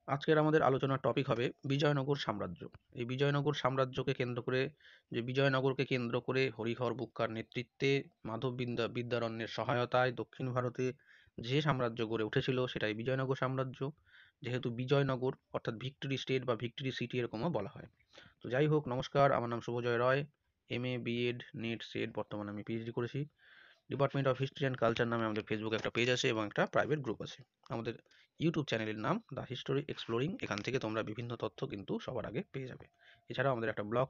আজকের আমাদের আলোচনার টপিক হবে বিজয়নগর সাম্রাজ্য। এই বিজয়নগর সাম্রাজ্যকে কেন্দ্র করে বিজয়নগরকে কেন্দ্র করে হরিহর বুক্কার নেতৃত্বে মাধব বিদ্যারণ্যের সহায়তায় দক্ষিণ ভারতে যে সাম্রাজ্য গড়ে উঠেছিল সেটাই বিজয়নগর সাম্রাজ্য। যেহেতু বিজয়নগর অর্থাৎ ভিক্টোরি স্টেট বা ভিক্টোরি সিটি এরকমও বলা হয়। তো যাই হোক, নমস্কার, আমার নাম শুভজয় রয়। এমএ, বিএড, নেট, সেট, বর্তমানে আমি পিএইচডি করেছি। Department of history and culture নামে আমাদের ফেসবুকে একটা পেজ আছে এবং একটা প্রাইভেট গ্রুপ আছে। আমাদের ইউটিউব চ্যানেলের নাম দ্য হিস্টোরি এক্সপ্লোরিং। এখান থেকে তোমরা বিভিন্ন তথ্য কিন্তু সবার আগে পেয়ে যাবে। এছাড়াও আমাদের একটা ব্লগ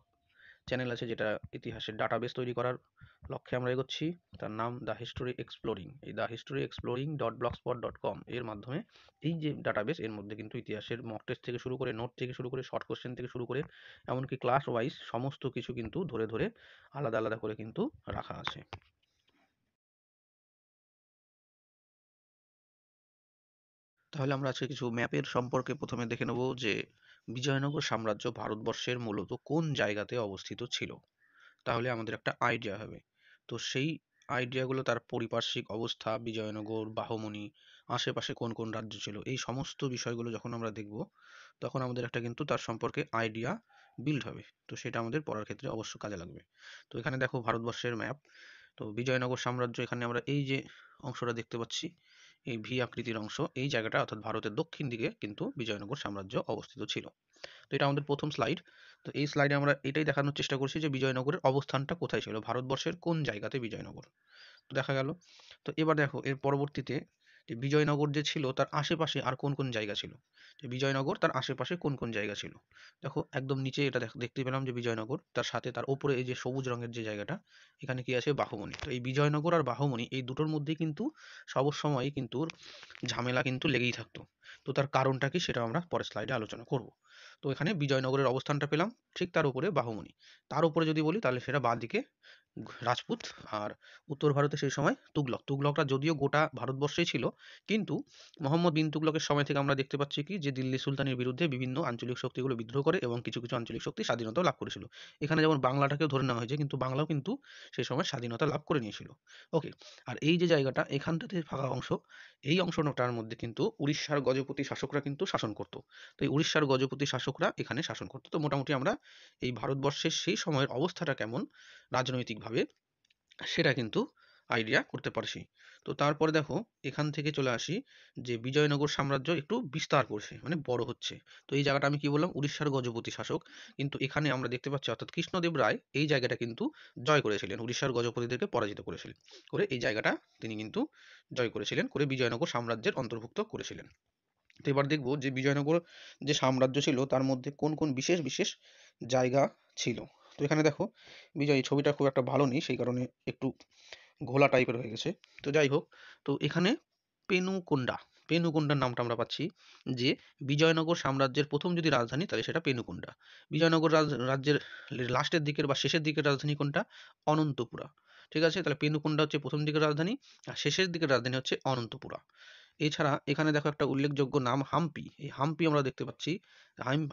চ্যানেল আছে যেটা ইতিহাসের ডাটাবেস তৈরি করার লক্ষ্যে আমরা এগোচ্ছি। তার নাম দ্য হিস্টোরি এক্সপ্লোরিং। এই দ্য হিস্টোরি এক্সপ্লোরিং .blogspot.com এর মাধ্যমে এই যে ডাটাবেস, এর মধ্যে কিন্তু ইতিহাসের মক টেস্ট থেকে শুরু করে, নোট থেকে শুরু করে, শর্ট কোশ্চেন থেকে শুরু করে, এমনকি ক্লাস ওয়াইজ সমস্ত কিছু কিন্তু ধরে ধরে আলাদা আলাদা করে কিন্তু রাখা আছে। তাহলে আমরা আজকে কিছু ম্যাপের সম্পর্কে প্রথমে দেখে নেব যে বিজয়নগর সাম্রাজ্য ভারতবর্ষের মূলত কোন জায়গাতে অবস্থিত ছিল। তাহলে আমাদের একটা আইডিয়া হবে। তো সেই আইডিয়াগুলো, তার পারিপার্শ্বিক অবস্থা, বিজয়নগর, বাহমনি, আশেপাশে কোন কোন রাজ্য ছিল, এই সমস্ত বিষয়গুলো যখন আমরা দেখব তখন আমাদের একটা কিন্তু তার সম্পর্কে আইডিয়া বিল্ড হবে। তো সেটা আমাদের পড়ার ক্ষেত্রে অবশ্য কাজে লাগবে। তো এখানে দেখো ভারতবর্ষের ম্যাপ। তো বিজয়নগর সাম্রাজ্য, এখানে আমরা এই যে অংশটা দেখতে পাচ্ছি, এই ভি আকৃতির অংশ, এই জায়গাটা অর্থাৎ ভারতের দক্ষিণ দিকে কিন্তু বিজয়নগর সাম্রাজ্য অবস্থিত ছিল। তো এটা আমাদের প্রথম স্লাইড। তো এই স্লাইডে আমরা এটাই দেখানোর চেষ্টা করছি যে বিজয়নগরের অবস্থানটা কোথায় ছিল, ভারতবর্ষের কোন জায়গাতে বিজয়নগর দেখা গেল। তো এবার দেখো এর পরবর্তীতে যে বিজয়নগর যে ছিল তার আশেপাশে আর কোন কোন জায়গা ছিল, যে বিজয়নগর তার আশেপাশে কোন কোন জায়গা ছিল। দেখো একদম নিচে এটা দেখতে পেলাম যে বিজয়নগর, তার সাথে তার উপরে এই যে সবুজ রঙের যে জায়গাটা, এখানে কি আছে, বাহুমনি। তো এই বিজয়নগর আর বাহুমনি এই দুটোর মধ্যে কিন্তু সব সময় কিন্তু ঝামেলা কিন্তু লেগেই থাকতো। তো তার কারণটা কি সেটা আমরা পরের স্লাইডে আলোচনা করব। তো এখানে বিজয়নগরের অবস্থানটা পেলাম, ঠিক তার উপরে বাহুমনি। তার উপরে যদি বলি তাহলে সেটা বাঁ দিকে রাজপুত, আর উত্তর ভারতে সেই সময় তুগলক। তুগলকরা যদিও গোটা ভারতবর্ষেই ছিল, কিন্তু মোহাম্মদ বিন তুগলকের সময় থেকে আমরা দেখতে পাচ্ছি কি যে দিল্লি সুলতানের বিরুদ্ধে বিভিন্ন আঞ্চলিক শক্তিগুলো বিদ্রোহ করে এবং কিছু কিছু আঞ্চলিক শক্তি স্বাধীনতা লাভ করেছিল। এখানে যেমন বাংলাটাকেও ধরে নেওয়া হয়েছে, কিন্তু বাংলাও কিন্তু সেই সময় স্বাধীনতা লাভ করে নিয়েছিল। ওকে, আর এই যে জায়গাটা এখানটাতে ফাঁকা অংশ, এই অংশটার মধ্যে কিন্তু উড়িষ্যার গজপতি শাসকরা কিন্তু শাসন করতো। তো এই উড়িষ্যার গজপতি শাসকরা এখানে শাসন করতো। তো মোটামুটি আমরা এই ভারতবর্ষের সেই সময়ের অবস্থাটা কেমন রাজনৈতিকভাবে সেটা কিন্তু আইডিয়া করতে পারছি। তো তারপরে দেখো এখান থেকে চলে আসি যে বিজয়নগর সাম্রাজ্য একটু বিস্তার করছে, মানে বড় হচ্ছে। তো এই জায়গাটা আমি কি বললাম, উড়িষ্যার গজপতি শাসক, কিন্তু এখানে আমরা দেখতে পাচ্ছি অর্থাৎ কৃষ্ণদেব রায় এই জায়গাটা কিন্তু জয় করেছিলেন, উড়িষ্যার গজপতিদেরকে পরাজিত করেছিলেন, করে এই জায়গাটা তিনি কিন্তু জয় করেছিলেন, করে বিজয়নগর সাম্রাজ্যের অন্তর্ভুক্ত করেছিলেন। তো এবার দেখব যে বিজয়নগর যে সাম্রাজ্য ছিল তার মধ্যে কোন কোন বিশেষ বিশেষ জায়গা ছিল। তো এখানে দেখো বিজয়, এই ছবিটা খুব একটা ভালো নেই, সেই কারণে একটু ঘোলা টাইপের হয়ে গেছে। তো যাই হোক, তো এখানে পেনুকোন্ডা, পেনুকোন্ডার নামটা আমরা পাচ্ছি যে বিজয়নগর সাম্রাজ্যের প্রথম যদি রাজধানী তাহলে সেটা পেনুকোন্ডা। বিজয়নগর রাজ্যের লাস্টের দিকের বা শেষের দিকের রাজধানী কোনটা, অনন্তপুরা। ঠিক আছে, তাহলে পেনুকোন্ডা হচ্ছে প্রথম দিকের রাজধানী, আর শেষের দিকের রাজধানী হচ্ছে অনন্তপুরা। এছাড়া এখানে দেখো একটা উল্লেখযোগ্য নাম হাম্পি। এই হাম্পি আমরা দেখতে পাচ্ছি।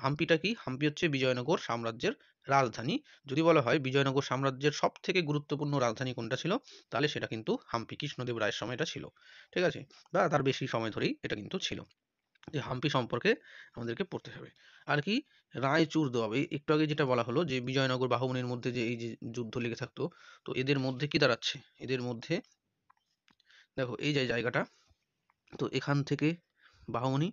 হাম্পিটা কি, হাম্পি হচ্ছে বিজয়নগর সাম্রাজ্যের রাজধানী। যদি বলা হয় বিজয়নগর সাম্রাজ্যের সব থেকে গুরুত্বপূর্ণ রাজধানী কোনটা ছিল, তাহলে সেটা কিন্তু হাম্পি, কৃষ্ণদেব রায়ের সময় এটা ছিল। ঠিক আছে, বা তার বেশি সময় ধরেই এটা কিন্তু ছিল। যে হাম্পি সম্পর্কে আমাদেরকে পড়তে হবে। আর কি, রায়চুর দোয়াব, এই একটু আগে যেটা বলা হলো যে বিজয়নগর বাহুবনের মধ্যে যে এই যে যুদ্ধ লেগে থাকতো, তো এদের মধ্যে কি দাঁড়াচ্ছে, এদের মধ্যে দেখো এই যে জায়গাটা, তো এখান থেকে বাহমনি,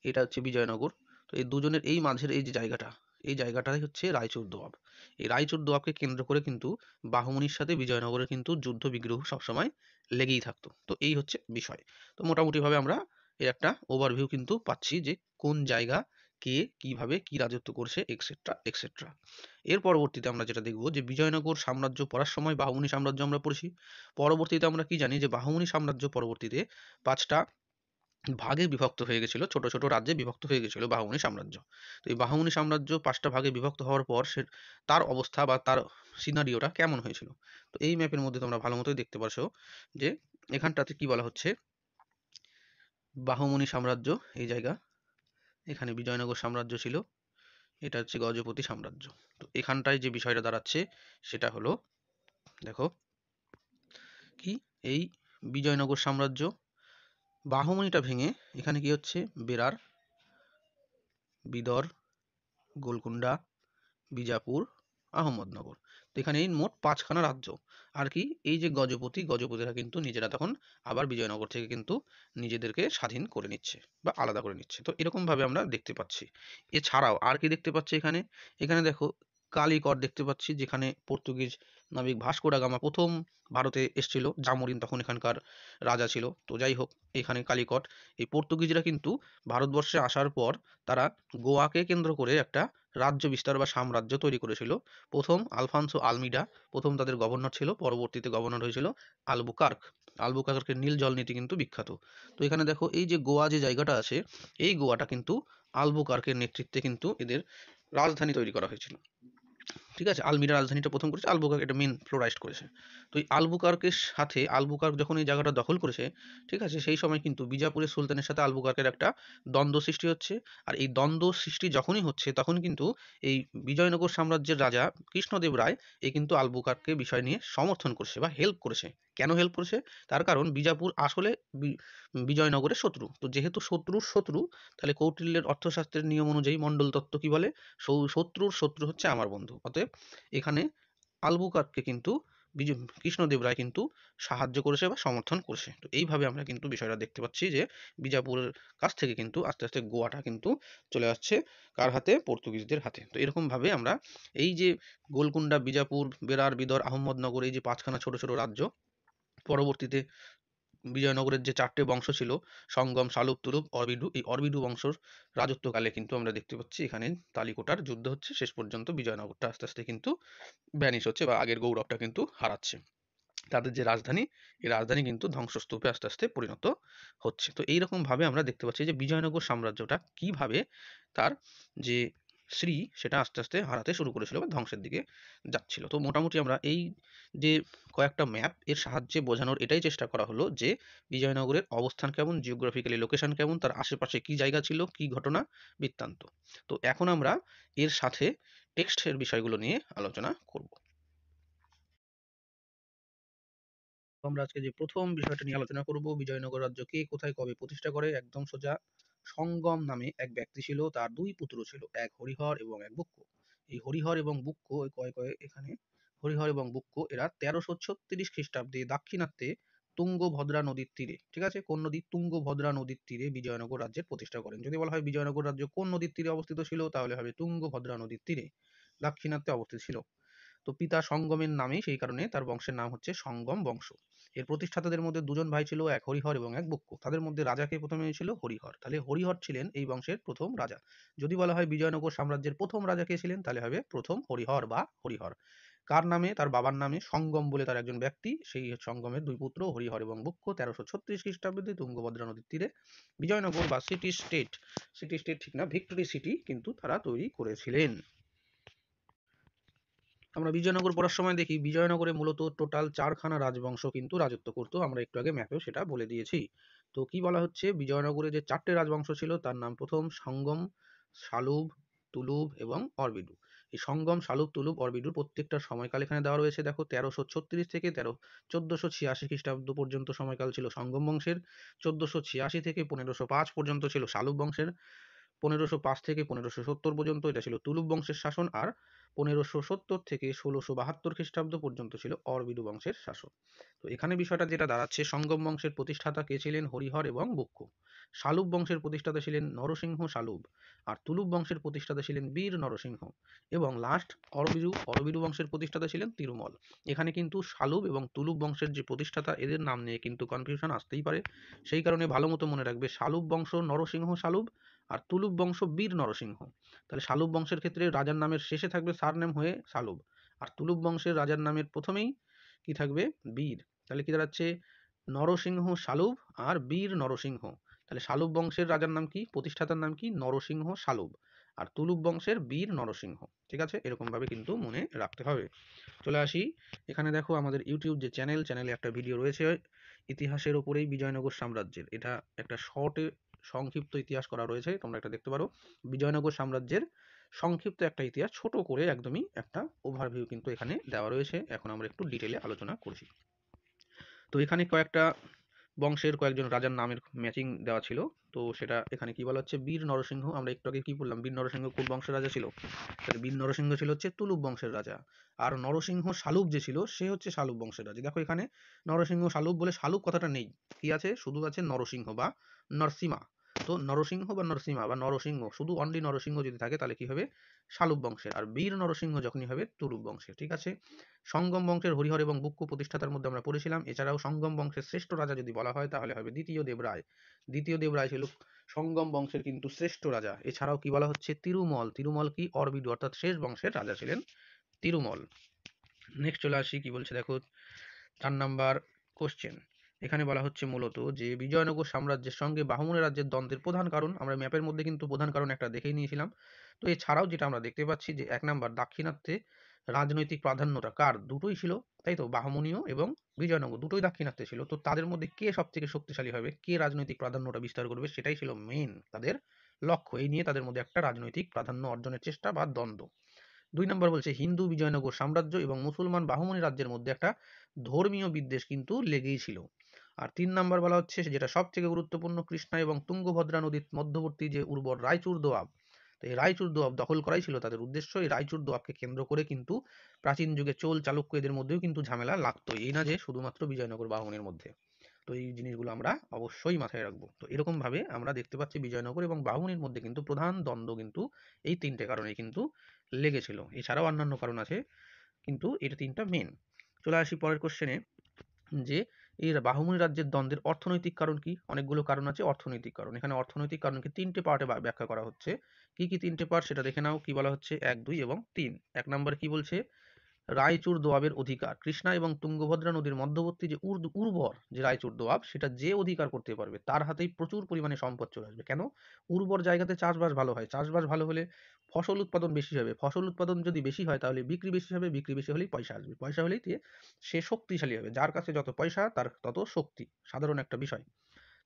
এটা হচ্ছে বিজয়নগর। তো এই দুজনের এই মাঝের এই যে জায়গাটা, এই জায়গাটাই হচ্ছে রায়চুর দোয়াব। এই রায়চুর দোয়াবকে কেন্দ্র করে কিন্তু বাহমনির সাথে বিজয়নগরের কিন্তু যুদ্ধ বিগ্রহ সবসময় লেগেই থাকতো। তো এই হচ্ছে বিষয়। তো মোটামুটিভাবে আমরা এর একটা ওভারভিউ কিন্তু পাচ্ছি যে কোন জায়গা কে কিভাবে কি রাজত্ব করছে, এক্সেট্রা এক্সেট্রা। এর পরবর্তীতে আমরা যেটা দেখব যে বিজয়নগর সাম্রাজ্য পড়ার সময় বাহুমনি সাম্রাজ্য আমরা পড়েছি। পরবর্তীতে আমরা কি জানি যে বাহুমনি সাম্রাজ্য পরবর্তীতে ৫টা ভাগে বিভক্ত হয়ে গেছিল, ছোট ছোট রাজ্যে বিভক্ত হয়ে গেছিল বাহুমনি সাম্রাজ্য। তো এই বাহুমনি সাম্রাজ্য ৫টা ভাগে বিভক্ত হওয়ার পর সে তার অবস্থা বা তার সিনারিওটা কেমন হয়েছিল। তো এই ম্যাপের মধ্যে তোমরা ভালো মতোই দেখতে পারছো যে এখানটাতে কি বলা হচ্ছে, বাহুমনি সাম্রাজ্য এই জায়গা, এখানে বিজয়নগর সাম্রাজ্য ছিল, এটা হচ্ছে গজপতি সাম্রাজ্য। তো এখানটায় যে বিষয়টা দাঁড়াচ্ছে সেটা হলো, দেখো কি, এই বিজয়নগর সাম্রাজ্য বাহুমনিটা ভেঙে এখানে কি হচ্ছে, বেরার বিদর, গোলকুন্ডা, বিজাপুর, আহমদনগর। তো এখানে এই মোট 5খানা রাজ্য। আর কি এই যে গজপতিরা কিন্তু নিজেরা তখন আবার বিজয়নগর থেকে কিন্তু নিজেদেরকে স্বাধীন করে নিচ্ছে বা আলাদা করে নিচ্ছে। তো এরকম ভাবে আমরা দেখতে পাচ্ছি। এছাড়াও আর কি দেখতে পাচ্ছি এখানে, এখানে দেখো কালিকট দেখতে পাচ্ছি, যেখানে পর্তুগিজ নাবিক ভাস্কো ডা গামা প্রথম ভারতে এসেছিল। জামোরিন তখন এখানকার রাজা ছিল। তো যাই হোক, এখানে কালিকট। এই পর্তুগিজরা কিন্তু ভারতবর্ষে আসার পর তারা গোয়াকে কেন্দ্র করে একটা রাজ্য বিস্তার বা সাম্রাজ্য তৈরি করেছিল। প্রথম আলফান্সো আলমিডা প্রথম তাদের গভর্নর ছিল, পরবর্তীতে গভর্নর হয়েছিল আলবুকার্ক। আলবুকার্কের নীল জল নীতি কিন্তু বিখ্যাত। তো এখানে দেখো এই যে গোয়া যে জায়গাটা আছে, এই গোয়াটা কিন্তু আলবুকার্কের নেতৃত্বে কিন্তু এদের রাজধানী তৈরি করা হয়েছিল। ঠিক আছে, আলমিরা রাজধানীটা প্রথম করেছে, আলবুকার্ক এটা মেন ফ্লোরাইজড করেছে। তো এই আলবুকার্কের সাথে আলবুকার্ক যখন এই জায়গাটা দখল করেছে, ঠিক আছে, সেই সময় কিন্তু বিজাপুরের সুলতানের সাথে আলবুকার্কের একটা দ্বন্দ্ব সৃষ্টি হচ্ছে। আর এই দ্বন্দ্ব সৃষ্টি যখনই হচ্ছে তখন কিন্তু এই বিজয়নগর সাম্রাজ্যের রাজা কৃষ্ণদেব রায় এই কিন্তু আলবুকার্ককে বিষয় নিয়ে সমর্থন করছে বা হেল্প করেছে। কেন হেল্প করেছে? তার কারণ বিজাপুর আসলে বিজয়নগরের শত্রু। তো যেহেতু শত্রুর শত্রু, তাহলে কৌটিল্যের অর্থশাস্ত্রের নিয়ম অনুযায়ী মণ্ডল তত্ত্ব কি বলে, শত্রুর শত্রু হচ্ছে আমার বন্ধু। অতএব এখানে আলবুকার্ককে কিন্তু কৃষ্ণদেব রায় কিন্তু সাহায্য করেছে বা সমর্থন করেছে। তো এইভাবে আমরা কিন্তু বিষয়টা দেখতে পাচ্ছি যে বিজাপুরের কাছ থেকে কিন্তু আস্তে আস্তে গোয়াটা কিন্তু চলে আসছে কার হাতে? পর্তুগিজদের হাতে। তো এরকম ভাবে আমরা এই যে গোলকুন্ডা, বিজাপুর, বেরার, বিদর, আহমদনগর, এই যে 5খানা ছোট ছোট রাজ্য, পরবর্তীতে বিজয়নগরের যে 4টে বংশ ছিল, সঙ্গম, শালুক, তুলুক, অরবিডু, এই অরবিডু বংশর রাজত্বকালে কিন্তু আমরা দেখতে পাচ্ছি এখানে তালিকোটার যুদ্ধ হচ্ছে। শেষ পর্যন্ত বিজয়নগরটা আস্তে আস্তে কিন্তু ভ্যানিশ হচ্ছে বা আগের গৌরবটা কিন্তু হারাচ্ছে। তাদের যে রাজধানী, এই রাজধানী কিন্তু ধ্বংসস্তূপে আস্তে আস্তে পরিণত হচ্ছে। তো এইরকম ভাবে আমরা দেখতে পাচ্ছি যে বিজয়নগর সাম্রাজ্যটা কিভাবে তার যে সেটা আস্তে আস্তে হারাতে শুরু করেছিল বা ধ্বংসের দিকে যাচ্ছিল। তো মোটামুটি আমরা এই যে কয়েকটা ম্যাপ এর সাহায্যে বোঝানোর এটাই চেষ্টা করা হলো যে বিজয়নগরের অবস্থান কেমন, জিওগ্রাফিক্যালি লোকেশন কেমন, তার আশেপাশে কি জায়গা ছিল, কি ঘটনা বৃত্তান্ত। তো এখন আমরা এর সাথে টেক্সটের বিষয়গুলো নিয়ে আলোচনা করব। আমরা আজকে যে প্রথম বিষয়টা নিয়ে আলোচনা করব, বিজয়নগর রাজ্য কে কোথায় কবে প্রতিষ্ঠা করে, একদম সোজা। সঙ্গম নামে এক ব্যক্তি ছিল, তার 2 পুত্র ছিল, এক হরিহর এবং এক বুক্ক। এই হরিহর এবং বুক্ক কয় কয় এখানে হরিহর এবং বুক্ক এরা 1336 খ্রিস্টাব্দে দাক্ষিণাত্যে তুঙ্গভদ্রা নদীর তীরে, ঠিক আছে, কোন নদী? তুঙ্গভদ্রা নদীর তীরে বিজয়নগর রাজ্যের প্রতিষ্ঠা করেন। যদি বলা হয় বিজয়নগর রাজ্য কোন নদীর তীরে অবস্থিত ছিল, তাহলে হবে তুঙ্গভদ্রা নদীর তীরে দাক্ষিণাত্যে অবস্থিত ছিল। তো পিতা সঙ্গমের নামেই সেই কারণে তার বংশের নাম হচ্ছে সঙ্গম বংশ। এর প্রতিষ্ঠাতাদের মধ্যে 2জন ভাই ছিল, এক হরিহর এবং এক বুক্ক। তাদের মধ্যে রাজাকে প্রথমে ছিল হরিহর, তাহলে হরিহর ছিলেন এই বংশের প্রথম রাজা। যদি বলা হয় বিজয়নগর সাম্রাজ্যের প্রথম রাজা কে ছিলেন, তাহলে হবে প্রথম হরিহর বা হরিহর। কার নামে? তার বাবার নামে, সঙ্গম বলে তার একজন ব্যক্তি, সেই সঙ্গমের 2 পুত্র হরিহর এবং বুক্ক 1336 খ্রিস্টাব্দে তুঙ্গভদ্রা নদীর তীরে বিজয়নগর বা সিটি স্টেট ঠিক না, ভিক্টোরি সিটি কিন্তু তারা তৈরি করেছিলেন। আমরা বিজয়নগর পড়ার সময় দেখি বিজয়নগরে মূলত টোটাল 4খানা রাজবংশ কিন্তু রাজত্ব করতো। আমরা একটু আগে ম্যাপেও সেটা বলে দিয়েছি। তো কি বলা হচ্ছে, বিজয়নগরে যে 4টে রাজবংশ ছিল তার নাম প্রথম সঙ্গম, শালুব, তুলুব এবং অরবিডু। এই সঙ্গম, শালুব, তুলুব, অরবিডুর প্রত্যেকটা সময়কাল এখানে দেওয়া রয়েছে। দেখো 1336 থেকে 1486 খ্রিস্টাব্দ পর্যন্ত সময়কাল ছিল সঙ্গম বংশের, 1486 থেকে 1505 পর্যন্ত ছিল শালুব বংশের, 1505 থেকে 1570 পর্যন্ত এটা ছিল তুলুব বংশের শাসন, আর 1570 থেকে 1672 খ্রিস্টাব্দ পর্যন্ত ছিল অরবিডু বংশের শাসন। তো এখানে বিষয়টা যেটা দাঁড়াচ্ছে, সঙ্গম বংশের প্রতিষ্ঠাতা কে ছিলেন? হরিহর এবং বুক্ক। শালুব বংশের প্রতিষ্ঠাতা ছিলেন নরসিংহ শালুব, আর তুলুব বংশের প্রতিষ্ঠাতা ছিলেন বীর নরসিংহ, এবং লাস্ট অরবিডু বংশের প্রতিষ্ঠাতা ছিলেন তিরুমল। এখানে কিন্তু শালুব এবং তুলুব বংশের যে প্রতিষ্ঠাতা, এদের নাম নিয়ে কিন্তু কনফিউশন আসতেই পারে। সেই কারণে ভালো মতো মনে রাখবে, শালুব বংশ নরসিংহ শালুব, আর তুলুব বংশ বীর নরসিংহ। তাহলে শালুব বংশের ক্ষেত্রে রাজার নামের শেষে থাকবে সারনেম হয়ে শালুব, আর তুলুব বংশের রাজার নামের প্রথমেই কি থাকবে? বীর। তাহলে কি দাঁড়াচ্ছে? নরসিংহ শালুব আর বীর নরসিংহ। তাহলে শালুব বংশের রাজার নাম কি, প্রতিষ্ঠাতার নাম কি? নরসিংহ শালুব, আর তুলুব বংশের বীর নরসিংহ। ঠিক আছে, এরকম ভাবে কিন্তু মনে রাখতে হবে। চলে আসি এখানে, দেখো আমাদের ইউটিউব যে চ্যানেলে একটা ভিডিও রয়েছে ইতিহাসের ওপরেই বিজয়নগর সাম্রাজ্যের, এটা একটা শর্টে সংক্ষিপ্ত ইতিহাস করা রয়েছে, তোমরা এটা দেখতে পারো। বিজয়নগর সাম্রাজ্যের সংক্ষিপ্ত একটা ইতিহাস, ছোট করে একদমই একটা ওভারভিউ কিন্তু এখানে দেওয়া রয়েছে। এখন আমরা একটু ডিটেলে আলোচনা করছি। তো এখানে কয়েকটা বংশের কয়েকজন রাজার নামের ম্যাচিং দেওয়া ছিল। তো সেটা এখানে কি বলা হচ্ছে, বীর নরসিংহ। আমরা একটু আগে কি বললাম, বীর নরসিংহ কোন বংশের রাজা ছিল? তাহলে বীর নরসিংহ ছিল হচ্ছে তুলুপ বংশের রাজা। আর নরসিংহ শালুব যে ছিল সে হচ্ছে শালুব বংশের রাজা। দেখো এখানে নরসিংহ শালুব বলে শালুব কথাটা নেই, কি আছে, শুধু আছে নরসিংহ বা নরসিমা। তো নরসিংহ বা নরসিমা বা নরসিংহ, শুধু অনলি নরসিংহ যদি থাকে তাহলে কি হবে, শালুব বংশের। আর বীর নরসিংহ যখনই হবে তুলুপ বংশের। ঠিক আছে। সঙ্গম বংশের হরিহর এবং বুক্কু প্রতিষ্ঠাতার মধ্যে আমরা পড়েছিলাম। এছাড়াও সঙ্গম বংশের শ্রেষ্ঠ রাজা যদি বলা হয় তাহলে হবে দ্বিতীয় দেবরায়। দ্বিতীয় দেবরায় ছিল সঙ্গম বংশের কিন্তু শ্রেষ্ঠ রাজা। এছাড়াও কি বলা হচ্ছে, তিরুমল। তিরুমল কি অরবিদু অর্থাৎ শেষ বংশের রাজা ছিলেন তিরুমল। নেক্সট চলে আসি, কি বলছে দেখো 4 নাম্বার কোশ্চেন। এখানে বলা হচ্ছে মূলত যে বিজয়নগর সাম্রাজ্যের সঙ্গে বাহমনি রাজ্যের দ্বন্দ্বের প্রধান কারণ, আমরা ম্যাপের মধ্যে কিন্তু প্রধান কারণ একটা দেখেই নিয়েছিলাম। তো এছাড়াও যেটা আমরা দেখতে পাচ্ছি যে 1 নাম্বার দাক্ষিণাত্যে রাজনৈতিক প্রাধান্যটা কার, দুটোই ছিল, তাই তো, বাহমনীয় এবং বিজয়নগর দুটোই দাক্ষিণাত্যে ছিল। তো তাদের মধ্যে কে সব থেকে শক্তিশালী হবে, কে রাজনৈতিক প্রাধান্যটা বিস্তার করবে, সেটাই ছিল মেইন তাদের লক্ষ্য। এই নিয়ে তাদের মধ্যে একটা রাজনৈতিক প্রাধান্য অর্জনের চেষ্টা বা দ্বন্দ্ব। 2 নম্বর বলছে হিন্দু বিজয়নগর সাম্রাজ্য এবং মুসলমান বাহমনি রাজ্যের মধ্যে একটা ধর্মীয় বিদ্বেষ কিন্তু লেগেই ছিল। আর 3 নাম্বার বলা হচ্ছে যেটা সব থেকে গুরুত্বপূর্ণ, কৃষ্ণা এবং তুঙ্গভদ্রা নদীর মধ্যবর্তী যে উর্বর রায়চুর দোয়াব, তো এই রায়চুর দোয়াব দখল করাই ছিল তাদের উদ্দেশ্য। এই রায়চুর দোয়াবকে কেন্দ্র করে কিন্তু প্রাচীন যুগে চোল চালুক্য এদের মধ্যেও কিন্তু ঝামেলা লাগতো, এই না যে শুধুমাত্র বিজয়নগর বাহমনির মধ্যে। তো এই জিনিসগুলো আমরা অবশ্যই মাথায় রাখবো। তো এরকম ভাবে আমরা দেখতে পাচ্ছি বিজয়নগর এবং বাহমনির মধ্যে কিন্তু প্রধান দ্বন্দ্ব কিন্তু এই 3টে কারণে কিন্তু লেগেছিল। এছাড়াও অন্যান্য কারণ আছে, কিন্তু এটা 3টা মেন। চলে আসি পরের কোশ্চেনে, যে এই বাহুমনি রাজ্যের দ্বন্দ্বের অর্থনৈতিক কারণ কি? অনেকগুলো কারণ আছে অর্থনৈতিক কারণ। এখানে অর্থনৈতিক কারণকে 3টে পার্টে ব্যাখ্যা করা হচ্ছে। কি কি 3টে পার্ট সেটা দেখে নাও। কি বলা হচ্ছে 1, 2 এবং 3। 1 নম্বর কি বলছে, রায়চুর দোয়াবের অধিকার। কৃষ্ণা এবং তুঙ্গভদ্রা নদীর মধ্যবর্তী যে উর্বর যে রায়চুর দোয়াব, সেটা যে অধিকার করতে পারবে তার হাতেই প্রচুর পরিমাণে সম্পদ চলে আসবে। কেন? উর্বর জায়গাতে চাষবাস ভালো হয়, চাষবাস ভালো হলে ফসল উৎপাদন বেশি হবে, ফসল উৎপাদন যদি বেশি হয় তাহলে বিক্রি বেশি হবে, বিক্রি বেশি হলেই পয়সা আসবে, পয়সা হলেই সে শক্তিশালী হবে। যার কাছে যত পয়সা তার তত শক্তি, সাধারণ একটা বিষয়।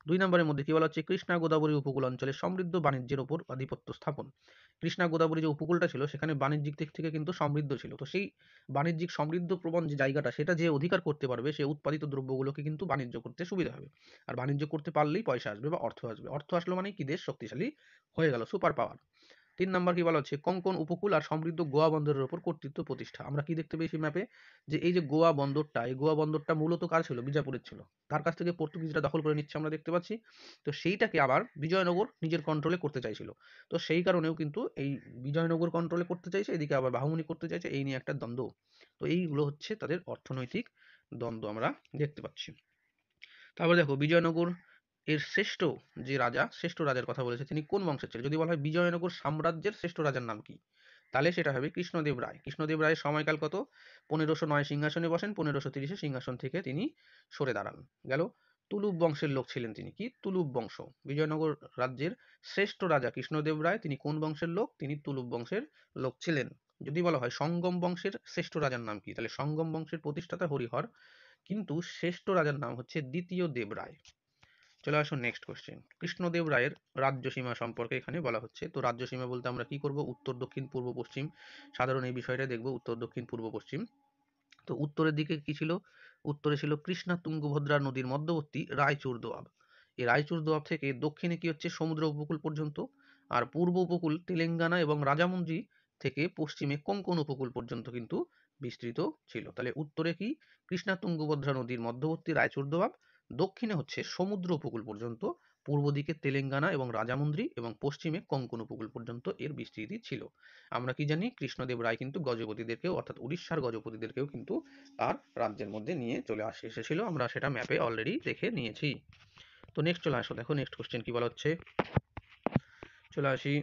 2 নম্বরের মধ্যে কি বলা হচ্ছে, কৃষ্ণা গোদাবরী উপকূল অঞ্চলে সমৃদ্ধ বাণিজ্যের উপর আধিপত্য স্থাপন। কৃষ্ণা গোদাবরী যে উপকূলটা ছিল সেখানে বাণিজ্যিক দিক থেকে কিন্তু সমৃদ্ধ ছিল। তো সেই বাণিজ্যিক সমৃদ্ধ প্রবণ যে জায়গাটা, সেটা যে অধিকার করতে পারবে, সে উৎপাদিত দ্রব্যগুলোকে কিন্তু বাণিজ্য করতে সুবিধা হবে। আর বাণিজ্য করতে পারলেই পয়সা আসবে বা অর্থ আসবে। অর্থ আসলো মানে কি, দেশ শক্তিশালী হয়ে গেল, সুপার পাওয়ার। 3 নাম্বার কি বলা হচ্ছে, কোঙ্কণ উপকূল আর সমৃদ্ধ গোয়া বন্দরের উপর কর্তৃত্ব প্রতিষ্ঠা। আমরা কি দেখতে পেয়েছি ম্যাপে, যে এই যে গোয়া বন্দরটা, এই গোয়া বন্দরটা মূলত কার ছিল, বিজাপুরের ছিল। তার কাছ থেকে পর্তুগিজরা দখল করে নিচ্ছে আমরা দেখতে পাচ্ছি। তো সেইটাকে আবার বিজয়নগর নিজের কন্ট্রোলে করতে চাইছিল। তো সেই কারণেও কিন্তু এই বিজয়নগর কন্ট্রোলে করতে চাইছে, এদিকে আবার বাহুমনি করতে চাইছে, এই নিয়ে একটা দ্বন্দ্ব। তো এইগুলো হচ্ছে তাদের অর্থনৈতিক দ্বন্দ্ব আমরা দেখতে পাচ্ছি। তারপর দেখো বিজয়নগর এর শ্রেষ্ঠ যে রাজা, শ্রেষ্ঠ রাজার কথা বলেছে, তিনি কোন বংশের ছিলেন? যদি বলা হয় বিজয়নগর সাম্রাজ্যের শ্রেষ্ঠ রাজার নাম কি, তাহলে সেটা হবে কৃষ্ণদেব রায়। কৃষ্ণদেব রায়ের সময়কাল কত? 1509 সিংহাসনে বসেন, 1530 সিংহাসন থেকে তিনি সরে দাঁড়ান। গেল। তুলুপ বংশের লোক ছিলেন তিনি, কি তুলুপ বংশ। বিজয়নগর রাজ্যের শ্রেষ্ঠ রাজা কৃষ্ণদেব রায়, তিনি কোন বংশের লোক? তিনি তুলুপ বংশের লোক ছিলেন। যদি বলা হয় সঙ্গম বংশের শ্রেষ্ঠ রাজার নাম কি, তাহলে সঙ্গম বংশের প্রতিষ্ঠাতা হরিহর, কিন্তু শ্রেষ্ঠ রাজার নাম হচ্ছে দ্বিতীয় দেবরায়। চলে আসুন নেক্সট কোশ্চেন। কৃষ্ণদেব রায়ের রাজ্যসীমা সম্পর্কে এখানে বলা হচ্ছে। তো রাজ্যসীমা বলতে আমরা কি করব, উত্তর দক্ষিণ পূর্ব পশ্চিম, সাধারণ এই বিষয়টা দেখব, উত্তর দক্ষিণ পূর্ব পশ্চিম। তো উত্তরের দিকে কি ছিল? উত্তরে ছিল কৃষ্ণা তুঙ্গভদ্রা নদীর মধ্যবর্তী রায়চুর দোয়াব। এই রায়চুর দোয়াব থেকে দক্ষিণে কি হচ্ছে, সমুদ্র উপকূল পর্যন্ত। আর পূর্ব উপকূল তেলেঙ্গানা এবং রাজামুন্দ্রি থেকে পশ্চিমে কোঙ্কণ উপকূল পর্যন্ত কিন্তু বিস্তৃত ছিল। তাহলে উত্তরে কি, কৃষ্ণা তুঙ্গভদ্রা নদীর মধ্যবর্তী রায়চুর দোয়াব, দক্ষিণে হচ্ছে সমুদ্র উপকূল পর্যন্ত, পূর্ব দিকে তেলেঙ্গানা এবং রাজামুন্দ্রি, এবং পশ্চিমে কোঙ্কণ উপকূল পর্যন্ত এর বিস্তৃতি ছিল। আমরা কি জানি, কৃষ্ণদেব রায় কিন্তু গজপতিদেরকেও, অর্থাৎ উড়িষ্যার গজপতিদেরকেও কিন্তু তার রাজ্যের মধ্যে নিয়ে চলে এসেছিল। আমরা সেটা ম্যাপে অলরেডি দেখে নিয়েছি। তো নেক্সট চলে আসো, দেখো নেক্সট কোশ্চেন কি বলা হচ্ছে। চলে আসি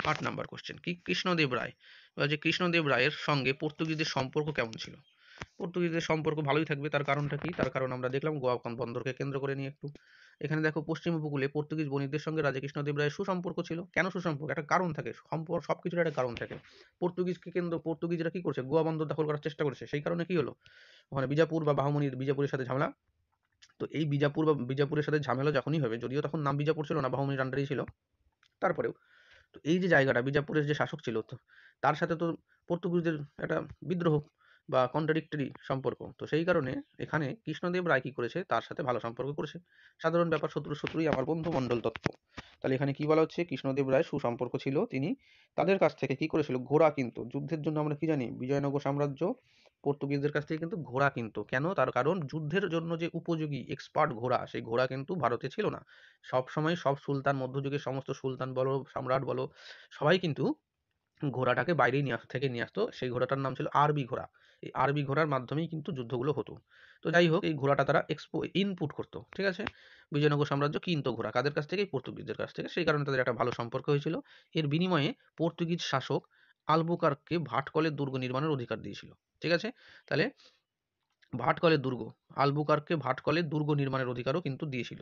8 নাম্বার কোশ্চেন, কি কৃষ্ণদেব রায়, এবার যে কৃষ্ণদেব রায়ের সঙ্গে পর্তুগিজদের সম্পর্ক কেমন ছিল? পর্তুগিজদের সম্পর্ক ভালোই থাকবে, তার কারণটা কি? তার কারণ আমরা দেখলাম গোয়া বন্দরকে কেন্দ্র করে নিয়ে একটু। এখানে দেখো পশ্চিম উপকূলে পর্তুগিজ বণিকদের সঙ্গে রাজা কৃষ্ণদেব রায়ের সুসম্পর্ক ছিল। কেন সুসম্পর্ক? একটা কারণ থাকে, সম্পর্ক সবকিছুর একটা কারণ থাকে। পর্তুগিজরা কি করছে, গোয়া বন্দর দখল করার চেষ্টা করেছে, সেই কারণে কি হলো, ওখানে বিজাপুর বা বাহমনির বিজাপুরের সাথে ঝামেলা। তো এই বিজাপুরের সাথে ঝামেলা যখনই হবে, যদিও তখন নাম বিজাপুর ছিল না, বাহমনির আন্ডারেই ছিল, তারপরেও তো এই যে জায়গাটা, বিজাপুরের যে শাসক ছিল, তো তার সাথে তো পর্তুগিজদের একটা বিদ্রোহ, বা কন্ট্রাডিক্টরি সম্পর্ক। তো সেই কারণে এখানে কৃষ্ণদেব রায় কি করেছে, তার সাথে ভালো সম্পর্ক করেছে। সাধারণ ব্যাপার, শত্রুই আমার বন্ধু মণ্ডল তত্ত্ব। তাহলে এখানে কি বলা হচ্ছে, কৃষ্ণদেব রায় সুসম্পর্ক ছিল, তিনি তাদের কাছ থেকে কি করেছিল, ঘোড়া কিনতো। যুদ্ধের জন্য আমরা কি জানি, বিজয়নগর সাম্রাজ্য পর্তুগিজদের কাছ থেকে কিন্তু ঘোড়া কিনতো। কেন? তার কারণ যুদ্ধের জন্য যে উপযোগী এক্সপার্ট ঘোড়া, সেই ঘোড়া কিন্তু ভারতে ছিল না। সব সময় সব সুলতান, মধ্যযুগের সমস্ত সুলতান বলো, সম্রাট বলো, সবাই কিন্তু ঘোড়াটাকে বাইরেই নিয়ে আসতো। সেই ঘোড়াটার নাম ছিল আরবি ঘোড়া। এই আরবি ঘোড়ার মাধ্যমেই কিন্তু যুদ্ধগুলো হতো। তো যাই হোক, এই ঘোড়াটা তারা ইনপুট করতো, ঠিক আছে। বিজয়নগর সাম্রাজ্য কিনতো ঘোড়া কাদের কাছ থেকে, পর্তুগিজদের কাছ থেকে। সেই কারণে তাদের একটা ভালো সম্পর্ক হয়েছিল। এর বিনিময়ে পর্তুগিজ শাসক আলবুকার্ককে ভাটকলের দুর্গ নির্মাণের অধিকার দিয়েছিল, ঠিক আছে। তাহলে ভাটকলের দুর্গ, আলবুকার্ককে ভাটকলের দুর্গ নির্মাণের অধিকারও কিন্তু দিয়েছিল।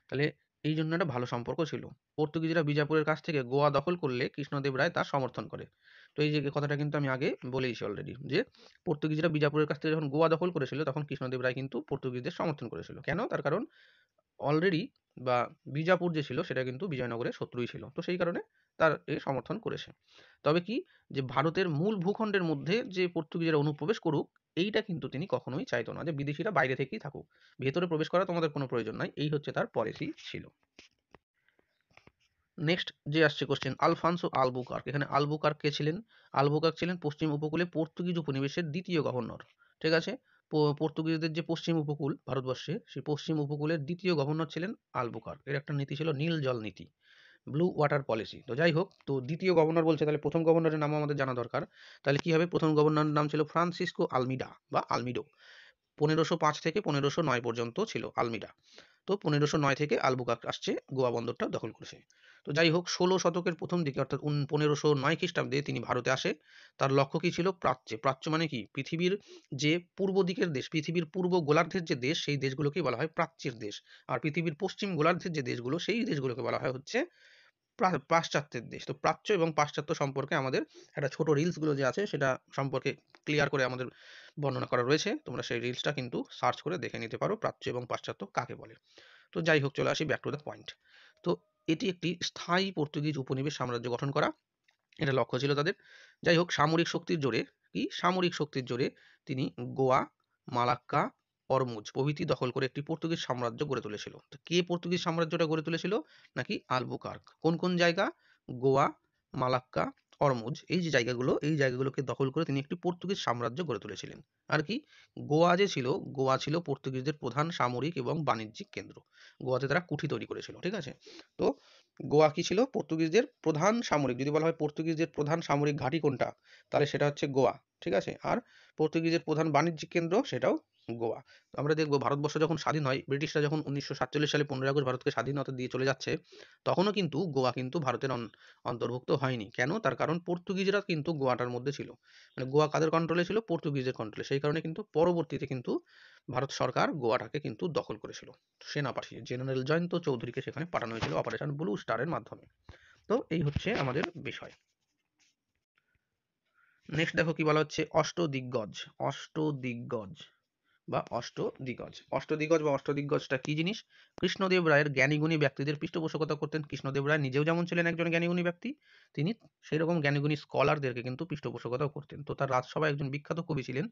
তাহলে এই জন্য একটা ভালো সম্পর্ক ছিল। পর্তুগিজরা বিজাপুরের কাছ থেকে গোয়া দখল করলে কৃষ্ণদেব রায় তার সমর্থন করে। তো এই যে কথাটা কিন্তু আমি আগে বলেইছি অলরেডি, যে পর্তুগিজরা বিজাপুরের কাছ থেকে যখন গোয়া দখল করেছিল, তখন কৃষ্ণদেব রায় কিন্তু পর্তুগিজদের সমর্থন করেছিল। কেন? তার কারণ অলরেডি বা বিজাপুর যে ছিল সেটা কিন্তু বিজয়নগরের শত্রুই ছিল। তো সেই কারণে তার এ সমর্থন করেছে। তবে কি, যে ভারতের মূল ভূখণ্ডের মধ্যে যে পর্তুগিজরা অনুপ্রবেশ করুক, এইটা কিন্তু তিনি কখনোই চাইতো না, যে বিদেশিরা বাইরে থেকেই থাকুক, ভেতরে প্রবেশ করা তোমাদের কোনো প্রয়োজন নাই। এই হচ্ছে তার পলিসি ছিল। নেক্সট যে আসছে কোশ্চেন, আলফান্সো আলবুকার্ক। এখানে আলবুকার্ক কে ছিলেন? আলবুকার্ক ছিলেন পশ্চিম উপকূলে পর্তুগিজ উপনিবেশের দ্বিতীয় গভর্নর, ঠিক আছে। পর্তুগিজদের যে পশ্চিম উপকূল ভারতবর্ষে, সেই পশ্চিম উপকূলের দ্বিতীয় গভর্নর ছিলেন আলবুকার্ক। এর একটা নীতি ছিল নীল জল নীতি, ব্লু ওয়াটার পলিসি। তো যাই হোক, তো দ্বিতীয় গভর্নর বলছে, তাহলে প্রথম গভর্নরের নামও আমাদের জানা দরকার। তাহলে কি হবে, প্রথম গভর্নরের নাম ছিল ফ্রান্সিসকো আলমিডা বা আলমিডো। 1505 থেকে 1509 পর্যন্ত ছিল আলমিডা। তো 1509 থেকে আলবুকার্ক আসছে, গোয়া বন্দরটা দখল করেছে। তো যাই হোক, 16 শতকের প্রথম দিকে অর্থাৎ 1509 খ্রিস্টাব্দে তিনি ভারতে আসে। তার লক্ষ্য কি ছিল? প্রাচ্যে। প্রাচ্য মানে কি? পৃথিবীর যে পূর্ব দিকের দেশ, পৃথিবীর পূর্ব গোলার্ধের যে দেশ, সেই দেশগুলোকেই বলা হয় প্রাচ্যের দেশ। আর পৃথিবীর পশ্চিম গোলার্ধের যে দেশগুলো, সেই দেশগুলোকে বলা হয় হচ্ছে পাশ্চাত্যের দেশ। তো প্রাচ্য এবং পাশ্চাত্য সম্পর্কে আমাদের একটা ছোট রিলসগুলো যে আছে, সেটা সম্পর্কে ক্লিয়ার করে আমাদের বর্ণনা করা রয়েছে। তোমরা সেই রিলসটা কিন্তু সার্চ করে দেখে নিতে পারো, প্রাচ্য এবং পাশ্চাত্য কাকে বলে। তো যাই হোক, চলে আসি ব্যাক টু দ্য পয়েন্ট। তো এটি একটি স্থায়ী পর্তুগিজ উপনিবেশ সাম্রাজ্য গঠন করা, এটা লক্ষ্য ছিল তাদের। যাই হোক, সামরিক শক্তির জোরে, সামরিক শক্তির জোরে তিনি গোয়া, মালাক্কা, অরমুজ প্রভৃতি দখল করে একটি পর্তুগিজ সাম্রাজ্য গড়ে তুলেছিল। তো কে পর্তুগিজ সাম্রাজ্যটা গড়ে তুলেছিল? নাকি আলবুকার্ক। কোন কোন জায়গা? গোয়া, মালাক্কা, অরমুজ, এই যে জায়গাগুলো, এই জায়গাগুলোকে দখল করে তিনি একটি পর্তুগিজ সাম্রাজ্য গড়ে তুলেছিলেন। আর কি, গোয়া যে ছিল, গোয়া ছিল পর্তুগিজদের প্রধান সামরিক এবং বাণিজ্যিক কেন্দ্র। গোয়াতে তারা কুঠি তৈরি করেছিল, ঠিক আছে। তো গোয়া কি ছিল? পর্তুগিজদের প্রধান সামরিক, যদি বলা হয় পর্তুগিজদের প্রধান সামরিক ঘাঁটি কোনটা, তাহলে সেটা হচ্ছে গোয়া, ঠিক আছে। আর পর্তুগিজের প্রধান বাণিজ্যিক কেন্দ্র, সেটাও গোয়া। তো আমরা দেখবো, ভারতবর্ষ যখন স্বাধীন হয়, ব্রিটিশরা যখন 1947 সালে 15 আগস্ট ভারতকে স্বাধীনতা দিয়ে চলে যাচ্ছে, তখনও কিন্তু গোয়া কিন্তু ভারতের অন্তর্ভুক্ত হয়নি। কেন? তার কারণ পর্তুগিজরা কিন্তু গোয়াটার মধ্যে ছিল। মানে গোয়া কাদের কন্ট্রোলে ছিল? পর্তুগিজের কন্ট্রোলে। সেই কারণে কিন্তু পরবর্তীতে কিন্তু ভারত সরকার গোয়াটাকে কিন্তু দখল করেছিল। সেনা পাঠিয়ে জেনারেল জয়ন্ত চৌধুরীকে সেখানে পাঠানো হয়েছিল অপারেশন ব্লু স্টারের মাধ্যমে। তো এই হচ্ছে আমাদের বিষয়। নেক্সট দেখো কি বলা হচ্ছে, অষ্টদিগ্গজ। অষ্টদিগ্গজ বা অষ্টদিগ্গজ। অষ্টদিগ্গজ বা অষ্টদিগ্গজটা কি জিনিস? কৃষ্ণদেব রায়ের জ্ঞানীগুণী ব্যক্তিদের পৃষ্ঠপোষকতা করতেন। কৃষ্ণদেব রায় নিজেও যেমন ছিলেন একজন জ্ঞানীগুণী ব্যক্তি, তিনি সেই রকম জ্ঞানীগুণী স্কলারদেরকে কিন্তু পৃষ্ঠপোষকতাও করতেন। তো তার রাজসভায় একজন বিখ্যাত কবি ছিলেন,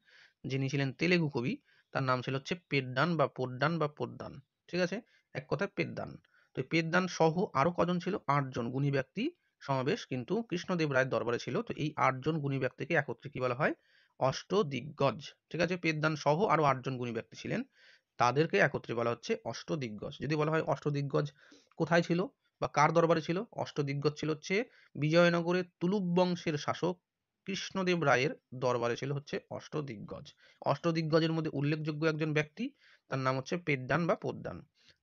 যিনি ছিলেন তেলেগু কবি। তার নাম ছিল হচ্ছে পেড্ডান বা পোড্ডান বা পোদ্দান, ঠিক আছে, এক কথায় পেদ্দান। তো এই পেদ্দান সহ আরো কজন ছিল? 8 জন গুণী ব্যক্তি সমাবেশ কিন্তু কৃষ্ণদেব রায়ের দরবারে ছিল। তো এই 8 জন গুণী ব্যক্তিকে একত্রে কি বলা হয়? অষ্টদিগ্গজ, ঠিক আছে। পেদ্দান সহ আরো 8 জন গুণী ব্যক্তি ছিলেন, তাদেরকে একত্রে বলা হচ্ছে অষ্টদিগ্গজ। যদি বলা হয় অষ্টদিগ্গজ কোথায় ছিল বা কার দরবারে ছিল, অষ্টদিগ্গজ ছিল হচ্ছে বিজয়নগরের তুলুক বংশের শাসক কৃষ্ণদেব রায়ের দরবারে ছিল হচ্ছে অষ্টদিগ্গজ। অষ্টদিগ্গজের মধ্যে উল্লেখযোগ্য একজন ব্যক্তি, তার নাম হচ্ছে পেদ্দান বা পোদ্দান।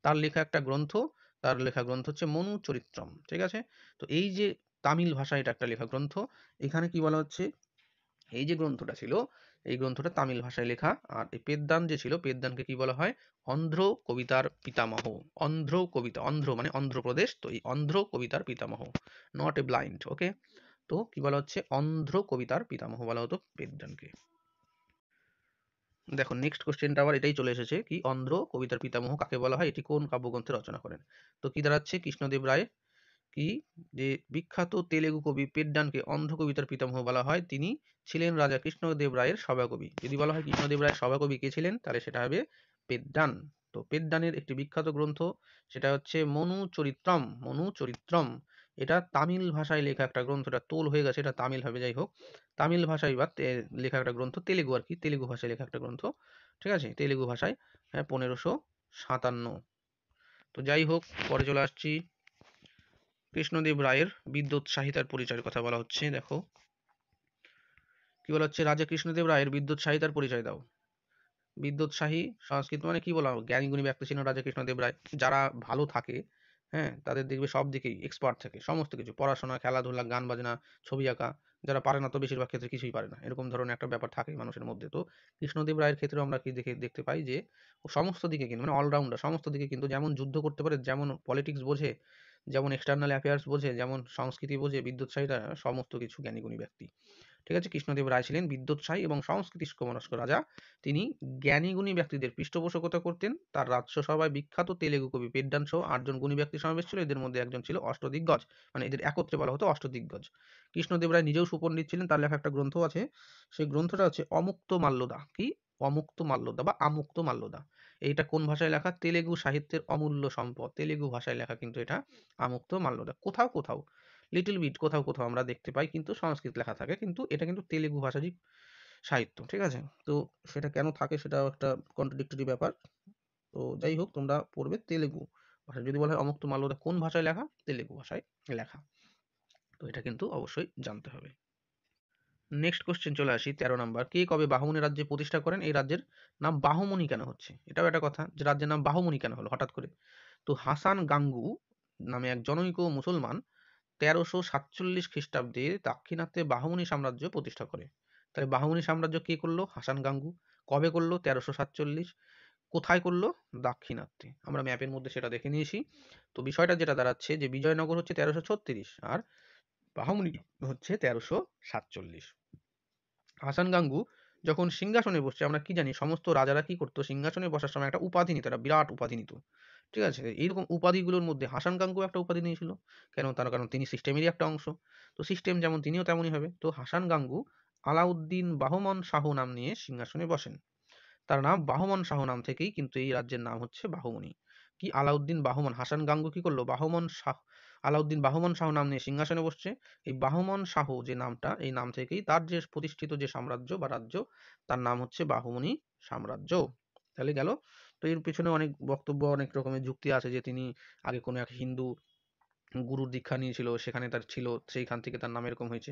তার লেখা একটা গ্রন্থ, তার লেখা গ্রন্থ হচ্ছে মনু চরিত্রম, ঠিক আছে। তো এই যে তামিল ভাষায় এটা একটা লেখা গ্রন্থ, এখানে কি বলা হচ্ছে, এই যে গ্রন্থটা ছিল, এই গ্রন্থটা তামিল ভাষায় লেখা। আর এই পেদ্দান যে ছিল, পেদ্দানকে কি বলা হয়? অন্ধ্র কবিতার পিতামহ। অন্ধ্র কবিতা, অন্ধ্র মানে অন্ধ্রপ্রদেশ, তো এই অন্ধ্র কবিতার পিতামহ, নট এ ব্লাইন্ড, ওকে। তো কি বলা হচ্ছে, অন্ধ্র কবিতার পিতামহ বলা হতো পেদ্দানকে। দেখো নেক্সট কোশ্চেনটা আবার এটাই চলে এসেছে, কি অন্ধ্র কবিতার পিতামহ কাকে বলা হয়, এটি কোন কাব্যগ্রন্থে রচনা করেন? তো কি দাঁড়াচ্ছে, কৃষ্ণদেব রায়, কি, যে বিখ্যাত তেলেগু কবি পেড্ডানকে অন্ধ কবিতার পিতামহ বলা হয়, তিনি ছিলেন রাজা কৃষ্ণদেব রায়ের সভাকবি। যদি বলা হয় কৃষ্ণদেব রায়ের সভাকবি কে ছিলেন, তাহলে সেটা হবে পেড্ডান। তো পেড্ডানের একটি বিখ্যাত গ্রন্থ, সেটা হচ্ছে মনু চরিত্রম। মনু চরিত্রম, এটা তামিল ভাষায় লেখা একটা গ্রন্থ। এটা তোল হয়ে গেছে, এটা তামিল হবে, যাই হোক তামিল ভাষায় বা লেখা একটা গ্রন্থ, তেলেগু আর কি, তেলেগু ভাষায় লেখা একটা গ্রন্থ, ঠিক আছে, তেলেগু ভাষায়, হ্যাঁ, 1557। তো যাই হোক, পরে চলে আসছি কৃষ্ণদেব রায়ের বিদ্যোৎসাহিতার পরিচয়ের কথা বলা হচ্ছে। দেখো কি বলা হচ্ছে, রাজা কৃষ্ণদেব রায়ের বিদ্যোৎসাহিতার পরিচয় দাও। বিদ্যোৎসাহী সংস্কৃত মানে কি বলা, জ্ঞানী গুণী ব্যক্তি ছিলেন রাজা কৃষ্ণদেব রায়। যারা ভালো থাকে, হ্যাঁ, তাদের দেখবে সব দিকেই এক্সপার্ট থাকে, সমস্ত কিছু, পড়াশোনা, খেলাধুলা, গান বাজনা, ছবি আঁকা। যারা পারে না তো বেশিরভাগ ক্ষেত্রে কিছুই পারে না, এরকম ধরনের একটা ব্যাপার থাকে মানুষের মধ্যে। তো কৃষ্ণদেব রায়ের ক্ষেত্রে আমরা কি দেখতে পাই যে ও সমস্ত দিকে কিন্তু মানে অলরাউন্ডার, সমস্ত দিকে কিন্তু, যেমন যুদ্ধ করতে পারে, যেমন পলিটিক্স বোঝে, যেমন এক্সটার্নাল অ্যাফেয়ার্স বোঝে, যেমন সংস্কৃতি বোঝে, বিদ্যোৎসাহিতা, সমস্ত কিছু জ্ঞানীগুণী ব্যক্তি। ঠিক আছে, কৃষ্ণদেব রায় ছিলেন বিদ্যোৎসাহী এবং সংস্কৃতিষ্ক মনস্ক রাজা। তিনি জ্ঞানীগুণী ব্যক্তিদের পৃষ্ঠপোষকতা করতেন। তার রাজ্যসভায় বিখ্যাত তেলেগু কবি পেড্ডান সহ 8জন গুণী ব্যক্তি সমাবেশ ছিল। এদের মধ্যে একজন ছিল অষ্টদিগ্গজ, মানে এদের একত্রে বলা হতো অষ্টদিগ্গজ। কৃষ্ণদেব রায় নিজেও সুপণ্ডিত ছিলেন, তার লেখা একটা গ্রন্থ আছে, সেই গ্রন্থটা হচ্ছে অমুক্ত মাল্যদা। কি, অমুক্ত মাল্যদা বা আমুক্ত মাল্যদা। এইটা কোন ভাষায় লেখা, তেলেগু সাহিত্যের অমূল্য সম্পদ, তেলেগু ভাষায় লেখা কিন্তু এটা আমুক্ত মাল্যদা। কোথাও কোথাও লিটল বিট কোথাও কোথাও আমরা দেখতে পাই কিন্তু সংস্কৃত লেখা থাকে, কিন্তু এটা কিন্তু তেলেগু ভাষারই সাহিত্য, ঠিক আছে। তো সেটা কেন থাকে সেটাও একটা কন্ট্রাডিক্টরি ব্যাপার। তো যাই হোক, তোমরা পড়বে তেলেগু ভাষায়। যদি বলা হয় অমুক্ত মাল্যদা কোন ভাষায় লেখা, তেলেগু ভাষায় লেখা। তো এটা কিন্তু অবশ্যই জানতে হবে। নেক্সট কোশ্চেন চলে আসি, 13 নম্বর। কে কবে বাহুমনি রাজ্য প্রতিষ্ঠা করেন? এই রাজ্যের নাম বাহুমনি কেন হচ্ছে, এটাও একটা কথা, যে রাজ্যের নাম বাহুমনি কেন হলো হঠাৎ করে। তো হাসান গাঙ্গু নামে এক জনৈক মুসলমান 1347 খ্রিস্টাব্দে দাক্ষিণাত্যে বাহমনি সাম্রাজ্য প্রতিষ্ঠা করে। তাহলে বাহমনি সাম্রাজ্য কে করলো? হাসান গাঙ্গু। কবে করলো? 1347। কোথায় করলো? দাক্ষিণাত্যে। আমরা ম্যাপের মধ্যে সেটা দেখে নিয়েছি। তো বিষয়টা যেটা দাঁড়াচ্ছে যে বিজয়নগর হচ্ছে 1336 আর বাহমনি হচ্ছে 1347। হাসান গাঙ্গু যখন সিংহাসনে বসছে, আমরা কি জানি সমস্ত রাজারা কি করতো, সিংহাসনে বসার সময় একটা উপাধি নিত, একটা বিরাট উপাধি নিত, ঠিক আছে। এইরকম উপাধিগুলোর মধ্যে হাসান গাঙ্গু একটা উপাধি নিয়েছিল। কেন? তার কারণ তিনি সিস্টেমেরই একটা অংশ। তো সিস্টেম যেমন, তিনিও তেমনই হবে। তো হাসান গাঙ্গু আলাউদ্দিন বাহমন শাহ নাম নিয়ে সিংহাসনে বসেন। তার নাম বাহমন শাহ নাম থেকেই কিন্তু এই রাজ্যের নাম হচ্ছে বাহুমনি। কি, আলাউদ্দিন বাহমন, হাসান গাঙ্গু কি করলো, বাহমন শাহ, আলাউদ্দিন বাহমন শাহ নাম নিয়ে সিংহাসনে বসছে। এই বাহমন শাহ যে নামটা, এই নাম থেকেই তার যে প্রতিষ্ঠিত যে সাম্রাজ্য বা রাজ্য, তার নাম হচ্ছে বাহুমনি সাম্রাজ্য। তাহলে গেল। তো এর পিছনে অনেক বক্তব্য, অনেক রকমের যুক্তি আছে, যে তিনি আগে কোনো এক হিন্দু গুরুর দীক্ষা নিয়েছিল, সেখানে তার ছিল, সেইখান থেকে তার নাম এরকম হয়েছে।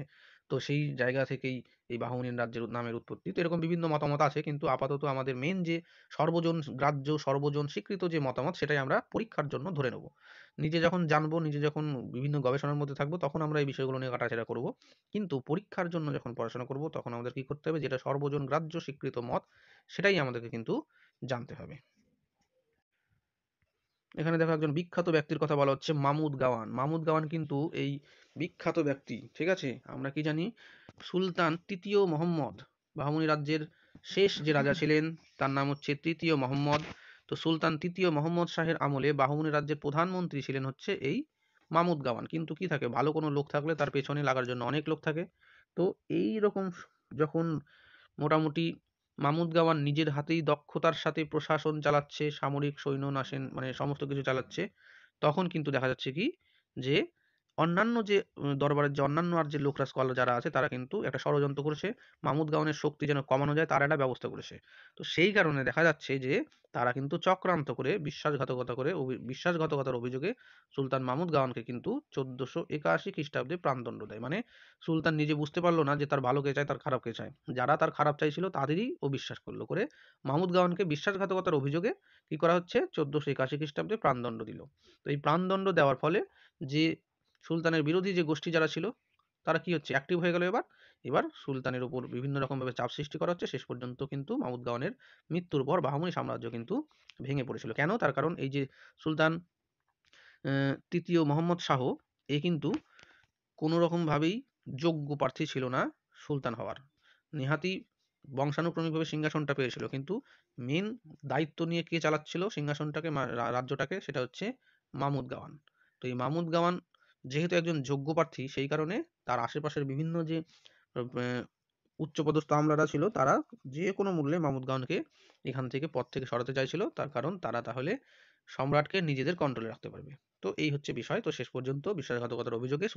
তো সেই জায়গা থেকেই এই বাহমনির রাজ্যের নামের উৎপত্তি। তো এরকম বিভিন্ন মতামত আছে, কিন্তু আপাতত আমাদের মেন যে সর্বজন গ্রাহ্য, সর্বজন স্বীকৃত যে মতামত, সেটাই আমরা পরীক্ষার জন্য ধরে নেব। নিজে যখন জানবো, নিজে যখন বিভিন্ন গবেষণার মধ্যে থাকবো, তখন আমরা এই বিষয়গুলো নিয়ে কাটাছেড়া করব। কিন্তু পরীক্ষার জন্য যখন পড়াশোনা করব, তখন আমাদের কি করতে হবে, যেটা সর্বজন গ্রাহ্য স্বীকৃত মত, সেটাই আমাদেরকে কিন্তু জানতে হবে। এখানে দেখো একজন বিখ্যাত ব্যক্তির কথা বলা হচ্ছে, মামুদ গাওয়ান। মামুদ গাওয়ান কিন্তু এই বিখ্যাত ব্যক্তি, ঠিক আছে। আমরা কি জানি, সুলতান তৃতীয় মোহাম্মদ, বাহমনি রাজ্যের শেষ যে রাজা ছিলেন, তার নাম হচ্ছে তৃতীয় মোহাম্মদ। তো সুলতান তৃতীয় মোহাম্মদ শাহের আমলে বাহমনি রাজ্যের প্রধানমন্ত্রী ছিলেন হচ্ছে এই মামুদ গাওয়ান। কিন্তু কি থাকে, ভালো কোনো লোক থাকলে তার পেছনে লাগার জন্য অনেক লোক থাকে। তো এই রকম যখন মোটামুটি মামুদ গাওয়ান নিজের হাতেই দক্ষতার সাথে প্রশাসন চালাচ্ছে, সামরিক সৈন্য নাসেন মানে সমস্ত কিছু চালাচ্ছে, তখন কিন্তু দেখা যাচ্ছে কি, যে অন্যান্য যে দরবারের যে অন্যান্য আর যে লোকরা, স্কলার যারা আছে, তারা কিন্তু একটা ষড়যন্ত্র করেছে, মামুদ গাওয়ানের শক্তি যেন কমানো যায় তার একটা ব্যবস্থা করেছে। তো সেই কারণে দেখা যাচ্ছে যে তারা কিন্তু চক্রান্ত করে, বিশ্বাসঘাতকতা করে, বিশ্বাসঘাতকতার অভিযোগে সুলতান মামুদ গাওয়ানকে কিন্তু 1481 খ্রিস্টাব্দে প্রাণদণ্ড দেয়। মানে সুলতান নিজে বুঝতে পারলো না যে তার ভালো কে চায়, তার খারাপ কে চায়। যারা তার খারাপ চাইছিল তাদেরই ও বিশ্বাস করলো, করে মাহমুদ গাওয়ানকে বিশ্বাসঘাতকতার অভিযোগে কি করা হচ্ছে, 1481 খ্রিস্টাব্দে প্রাণদণ্ড দিল। তো এই প্রাণদণ্ড দেওয়ার ফলে যে সুলতানের বিরোধী যে গোষ্ঠী যারা ছিল, তারা কি হচ্ছে, অ্যাক্টিভ হয়ে গেল। এবার এবার সুলতানের উপর বিভিন্ন রকমভাবে চাপ সৃষ্টি করা হচ্ছে। শেষ পর্যন্ত কিন্তু মাহমুদ গাওয়ানের মৃত্যুর পর বাহমনি সাম্রাজ্য কিন্তু ভেঙে পড়েছিল। কেন? তার কারণ এই যে সুলতান তৃতীয় মোহাম্মদ শাহ, এ কিন্তু কোনো রকমভাবেই যোগ্য প্রার্থী ছিল না সুলতান হওয়ার। নেহাতি বংশানুক্রমিকভাবে সিংহাসনটা পেয়েছিল, কিন্তু মেন দায়িত্ব নিয়ে কে চালাচ্ছিল সিংহাসনটাকে, রাজ্যটাকে, সেটা হচ্ছে মামুদ গাওয়ান। তো এই মামুদ গাওয়ান যেহেতু একজন যোগ্য প্রার্থী সেই কারণে তার আশেপাশের বিভিন্ন যে উচ্চপদস্থ আমলারা ছিল তারা যে কোনো মূল্যে মাহমুদ খানকে এখান থেকে পদ থেকে সরাতে চাইছিল, তার কারণ তারা তাহলে সম্রাটকে নিজেদের কন্ট্রোলে রাখতে পারবে। তো এই হচ্ছে বিষয়। তো শেষ পর্যন্ত বিশ্বাসঘাতকতার অভিযোগে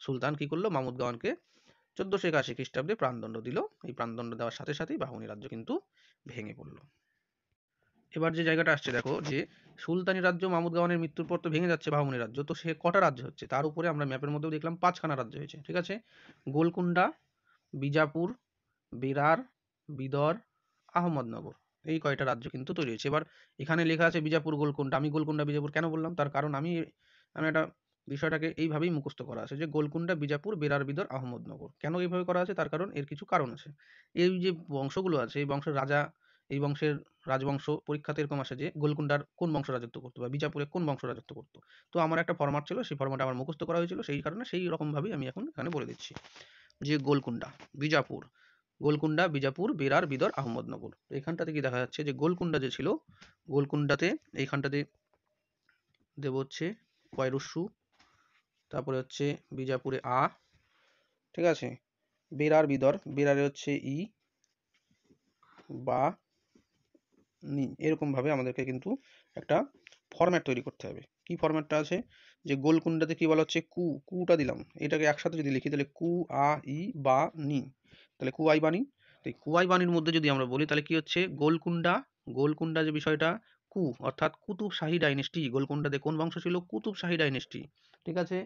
সুলতান কি করলো, মাহমুদ খানকে 1481 খ্রিস্টাব্দে প্রাণদণ্ড দিল। এই প্রাণদণ্ড দেওয়ার সাথে সাথেই বাহনী রাজ্য কিন্তু ভেঙে পড়লো। এবার যে জায়গাটা আসছে দেখো, যে সুলতানি রাজ্য মাহমুদ গাওয়ানের মৃত্যুর পর তো ভেঙে যাচ্ছে বাহমনি রাজ্য, তো সে কটা রাজ্য হচ্ছে তার উপরে আমরা ম্যাপের মধ্যেও দেখলাম 5খানা রাজ্য হয়েছে। ঠিক আছে, গোলকুন্ডা, বিজাপুর, বেরার, বিদর, আহমদনগর, এই কয়টা রাজ্য কিন্তু তৈরি হয়েছে। এবার এখানে লেখা আছে বিজাপুর গোলকুন্ডা, আমি গোলকুন্ডা বিজাপুর কেন বললাম, তার কারণ আমি একটা বিষয়টাকে এইভাবেই মুখস্থ করা আছে যে গোলকুন্ডা, বিজাপুর, বেরার, বিদর, আহমদনগর। কেন এইভাবে করা আছে, তার কারণ এর কিছু কারণ আছে। এই যে বংশগুলো আছে, এই বংশের রাজা, এই বংশের রাজবংশ পরীক্ষাতে এরকম আসে যে গোলকুন্ডার কোন বংশ রাজত্ব করতো বা বিজাপুরে কোন বংশ রাজত্ব করতো। তো আমার একটা ফরম্যাট ছিল, সেই ফরম্যাট আমার মুখস্থ করা হয়েছিল, সেই কারণে সেই রকমভাবেই আমি এখন এখানে বলে দিচ্ছি যে গোলকুন্ডা, বিজাপুর, গোলকুন্ডা, বিজাপুর, বেরার, বিদর, আহমদনগর। এখানটাতে কি দেখা যাচ্ছে যে গোলকুন্ডা যে ছিল, গোলকুন্ডাতে এইখানটাতে দেব হচ্ছে কয়রস্যু, তারপরে হচ্ছে বিজাপুরে আ, ঠিক আছে, বেরার, বিদর, বেরারে হচ্ছে ই বা নি, এরকমভাবে আমাদেরকে কিন্তু একটা ফরম্যাট তৈরি করতে হবে। কি ফরম্যাটটা আছে, যে গোলকুন্ডাতে কি বলা হচ্ছে কুটা দিলাম, এটাকে একসাথে যদি লিখি তাহলে কু আ ই বা নি, তাহলে কুয়াই বাণী। তো এই কুয়াই বাণীর মধ্যে যদি আমরা বলি তাহলে কি হচ্ছে, গোলকুন্ডা, গোলকুন্ডা যে বিষয়টা অর্থাৎ কুতুব শাহী ডাইনেস্টি, গোলকুন্ডাতে কোন বংশ ছিল, কুতুব শাহী ডাইনেস্টি। ঠিক আছে,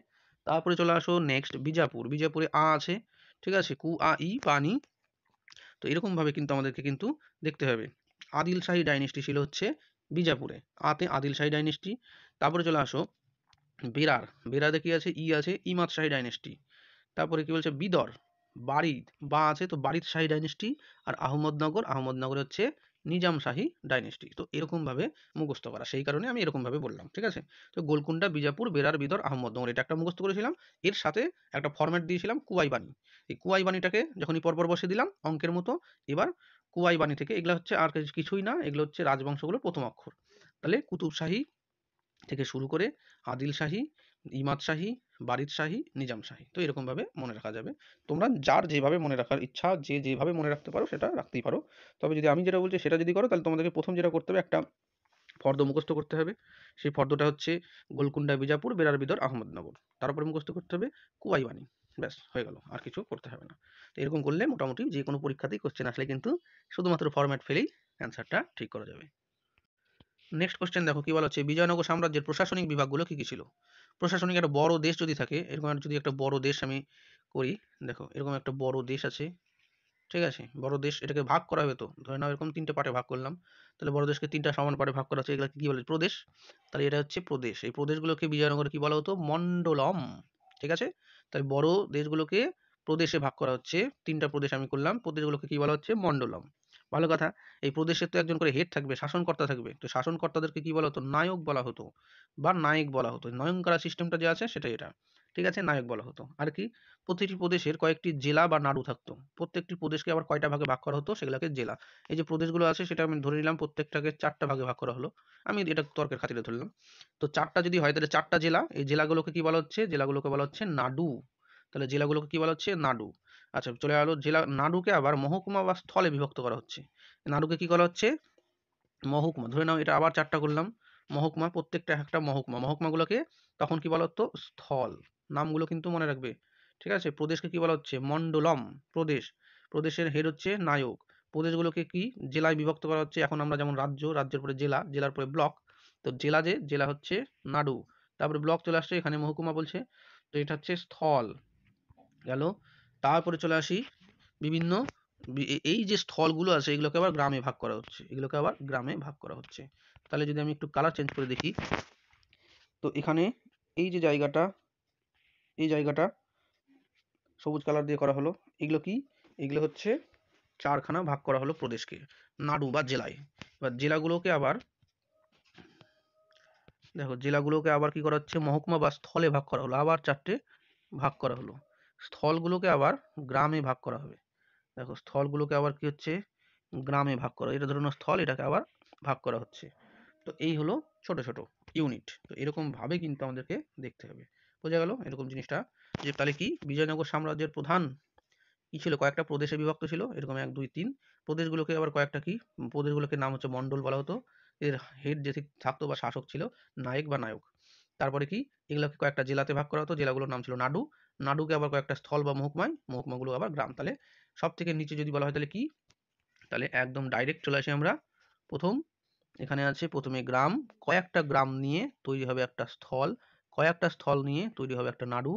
তারপরে চলে আসো নেক্সট বিজাপুর, বিজাপুরে আ আছে, ঠিক আছে, কু আ ই পানি। তো এরকমভাবে কিন্তু আমাদেরকে কিন্তু দেখতে হবে। আদিল শাহী ডাইনেস্টি ছিল হচ্ছে বিজাপুরে, আতে আদিল শাহী ডাইনেস্টি। তারপরে চলে আসো বেরার, বেরারে কি আছে, ই আছে, ইমাদ শাহী ডাইনেস্টি। তারপরে কি বলছে বিদর, বারিদ, বা আছে তো বারিদ শাহী ডাইনেস্টি। আর আহমদনগর, আহমদনগর হচ্ছে নিজাম শাহী ডাইনেস্টি। তো এরকমভাবে মুখস্থ করা, সেই কারণে আমি এরকমভাবে বললাম। ঠিক আছে, তো গোলকুন্ডা, বিজাপুর, বেরার, বিদর, আহমদনগর, এটা একটা মুখস্থ করেছিলাম। এর সাথে একটা ফরম্যাট দিয়েছিলাম কুয়াই বাণী। এই কুয়াই বাণীটাকে যখনই পরপর বসে দিলাম অঙ্কের মতো, এবার কুয়াই বাণী থেকে এগুলো হচ্ছে আর কিছুই না, এগুলো হচ্ছে রাজবংশগুলোর প্রথম অক্ষর। তাহলে কুতুব শাহী থেকে শুরু করে আদিল শাহী, ইমাদ শাহী, বারিদ শাহী, নিজাম শাহী। তো এরকমভাবে মনে রাখা যাবে। তোমরা যার যেভাবে মনে রাখার ইচ্ছা, যে যেভাবে মনে রাখতে পারো সেটা রাখতেই পারো। তবে যদি আমি যেটা বলছি সেটা যদি করো, তাহলে তোমাদেরকে প্রথম যেটা করতে হবে, একটা ফর্দ মুখস্থ করতে হবে। সেই ফর্দটা হচ্ছে গোলকুন্ডা, বিজাপুর, বেরার, বিদর, আহমদনগর। তারপরে মুখস্থ করতে হবে কুয়াই বাণী। ব্যাস হয়ে গেল, আর কিছু করতে হবে না। তো এরকম করলে মোটামুটি যে কোনো পরীক্ষাতেই কোশ্চেন আসলে কিন্তু শুধুমাত্র ফরম্যাট ফেলেই অ্যান্সারটা ঠিক করা যাবে। নেক্সট কোশ্চেন দেখো কি বলা হচ্ছে, বিজয়নগর সাম্রাজ্যের প্রশাসনিক বিভাগগুলো কি কি ছিল। প্রশাসনিক একটা বড় দেশ যদি থাকে, এরকম যদি একটা বড় দেশ আমি করি, দেখো এরকম একটা বড় দেশ আছে, ঠিক আছে, বড় দেশ, এটাকে ভাগ করা হবে, তো ধরে নাও এরকম 3টে পার্টে ভাগ করলাম, তাহলে বড় দেশকে 3টা সমান পার্টে ভাগ করা হচ্ছে, এগুলোকে কি বলে, প্রদেশ। তাহলে এটা হচ্ছে প্রদেশ। এই প্রদেশগুলোকে বিজয়নগরে কি বলা হতো, মন্ডলম। ঠিক আছে, তাই বড় দেশগুলোকে প্রদেশে ভাগ করা হচ্ছে, 3টা প্রদেশ আমি করলাম, প্রদেশগুলোকে কি বলা হচ্ছে, মন্ডলম। ভালো কথা। এই প্রদেশের তো একজন করে হেড থাকবে, শাসনকর্তা থাকবে, তো শাসনকর্তাদেরকে কি বলা হতো, নায়ক বলা হতো বা নায়ক বলা হতো। নয়নকারা সিস্টেমটা যে আছে সেটা এটা। ঠিক আছে, নায়ক বলা হতো। আর কি, প্রতিটি প্রদেশের কয়েকটি জেলা বা নাড়ু থাকতো, প্রত্যেকটি প্রদেশকে আবার কয়টা ভাগে ভাগ করা হতো, সেগুলোকে জেলা। এই যে প্রদেশগুলো আছে সেটা আমি ধরে নিলাম প্রত্যেকটাকে 4টা ভাগে ভাগ করা হলো, আমি এটা তর্কের খাতিরে ধরলাম। তো 4টা যদি হয় তাহলে 4টা জেলা, এই জেলাগুলোকে কি বলা হচ্ছে, জেলাগুলোকে বলা হচ্ছে নাডু। তাহলে জেলাগুলোকে কি বলা হচ্ছে, নাডু। আচ্ছা চলে গেলো, জেলা নাডুকে আবার মহকুমা বা স্থলে বিভক্ত করা হচ্ছে। নাড়ুকে কি করা হচ্ছে, মহকুমা। ধরে নাও এটা আবার 4টা করলাম, মহকুমা, প্রত্যেকটা একটা মহকুমা, মহকুমাগুলোকে তখন কি বলা হতো, স্থল। নামগুলো কিন্তু মনে রাখবে। ঠিক আছে, প্রদেশকে কি বলা হচ্ছে, মন্ডলম, প্রদেশ। প্রদেশের হেড হচ্ছে নায়ক। প্রদেশগুলোকে কি জেলায় বিভক্ত করা হচ্ছে, এখন আমরা যেমন রাজ্য, রাজ্যের পরে জেলা, জেলার পরে ব্লক। তো জেলা, যে জেলা হচ্ছে নাডু, তারপরে ব্লক চলে আসছে, এখানে মহকুমা বলছে, তো এটা হচ্ছে স্থল গেল। তারপরে চলে আসি বিভিন্ন এই যে স্থলগুলো আছে এগুলোকে আবার গ্রামে ভাগ করা হচ্ছে, এগুলোকে আবার গ্রামে ভাগ করা হচ্ছে। তাহলে যদি আমি একটু কালার চেঞ্জ করে দেখি, তো এখানে এই যে জায়গাটা, এই জায়গাটা সবুজ কালার দিয়ে করা হলো, এগুলো কি, এগুলো হচ্ছে 4খানা ভাগ করা হলো প্রদেশকে, নাড়ু বা জেলায়। এবার জেলাগুলোকে আবার দেখো, জেলাগুলোকে আবার কি করা হচ্ছে, মহকুমা বা স্থলে ভাগ করা হলো, আবার 4টে ভাগ করা হলো। স্থলগুলোকে আবার গ্রামে ভাগ করা হবে। দেখো স্থলগুলোকে আবার কি হচ্ছে, গ্রামে ভাগ করা, এটা ধরুন স্থল, এটাকে আবার ভাগ করা হচ্ছে। তো এই হলো ছোট ছোট ইউনিট। তো এরকম ভাবে কিন্তু আমাদেরকে দেখতে হবে। বোঝা গেল এরকম জিনিসটা, যে তাহলে কি বিজয়নগর সাম্রাজ্যের প্রধান কি ছিল, কয়েকটা প্রদেশে বিভক্ত ছিল, এরকম 1 2 3 প্রদেশগুলোকে আবার কয়েকটা কি প্রদেশগুলোকে নাম হচ্ছে মণ্ডল বলা হতো। এর হেড যে থাকতো বা শাসক ছিল নায়ক বা নায়ক। তারপরে কি এগুলোকে কয়েকটা জেলাতে ভাগ করা হতো, জেলাগুলোর নাম ছিল নাডু, নাডুকে আবার কয়েকটা স্থল বা মহকুমায়, মহকুমাগুলো আবার গ্রাম। তাহলে সব থেকে নিচে যদি বলা হয় তাহলে কি, তাহলে একদম ডাইরেক্ট চলে আসি আমরা। প্রথম এখানে আছে প্রথমে গ্রাম, কয়েকটা গ্রাম নিয়ে তৈরি হবে একটা স্থল, কয়েকটা স্থল নিয়ে তৈরি হবে একটা নাড়ু,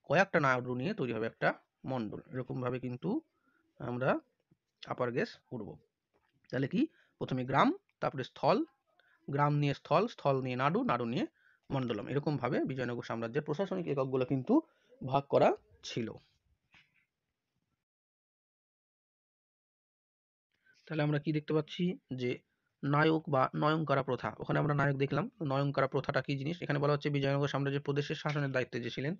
কয়েকটা নাড়ু নিয়ে তৈরি হবে একটা মণ্ডল। এরকমভাবে কিন্তু আমরা আপার গেস উঠবো। তাহলে কি প্রথমে গ্রাম, তারপরে স্থল, গ্রাম নিয়ে স্থল, স্থল নিয়ে নাড়ু, নাড়ু নিয়ে মণ্ডলম। এরকমভাবে বিজয়নগর সাম্রাজ্যের প্রশাসনিক এককগুলো কিন্তু ভাগ করা ছিল। তাহলে আমরা কি দেখতে পাচ্ছি, যে নায়ক বা নয়নকারা প্রথা, ওখানে আমরা নায়ক দেখলাম। নয়নকারা প্রথাটা কি জিনিস, এখানে বলা হচ্ছে বিজয়নগর সাম্রাজ্যের প্রদেশের শাসনের দায়িত্বে যে ছিলেন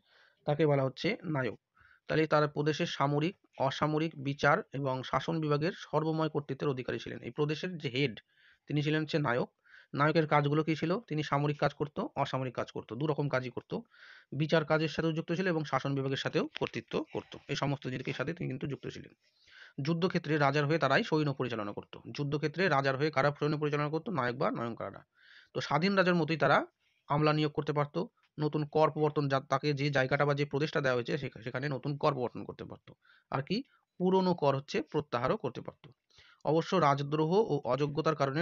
তাকে বলা হচ্ছে নায়ক। তাহলে তারা প্রদেশের সামরিক, অসামরিক, বিচার এবং শাসন বিভাগের সর্বময় কর্তৃত্বের অধিকারী ছিলেন। এই প্রদেশের যে হেড তিনি ছিলেন হচ্ছে নায়ক। নায়কের কাজগুলো কি ছিল, তিনি সামরিক কাজ করতো, অসামরিক কাজ করতো, দুরকম কাজই করতো। বিচার কাজের সাথেও যুক্ত ছিল এবং শাসন বিভাগের সাথেও কর্তৃত্ব করতো। এই সমস্ত জিনিসের সাথে তিনি কিন্তু যুক্ত ছিলেন। যুদ্ধক্ষেত্রে রাজার হয়ে তারাই সৈন্য পরিচালনা করতো। যুদ্ধক্ষেত্রে রাজার হয়ে কারা সৈন্য পরিচালনা করতো, নায়ক বা নয়নকাররা। তো স্বাধীন রাজার মতোই তারা আমলা নিয়োগ করতে পারতো, নতুন কর প্রবর্তন, তাকে যে জায়গাটা বা যে প্রদেশটা দেওয়া হয়েছে সেখানে নতুন কর প্রবর্তন করতে পারতো। আর কি পুরনো কর হচ্ছে প্রত্যাহারও করতে পারতো। অবশ্য রাজদ্রোহ ও অযোগ্যতার কারণে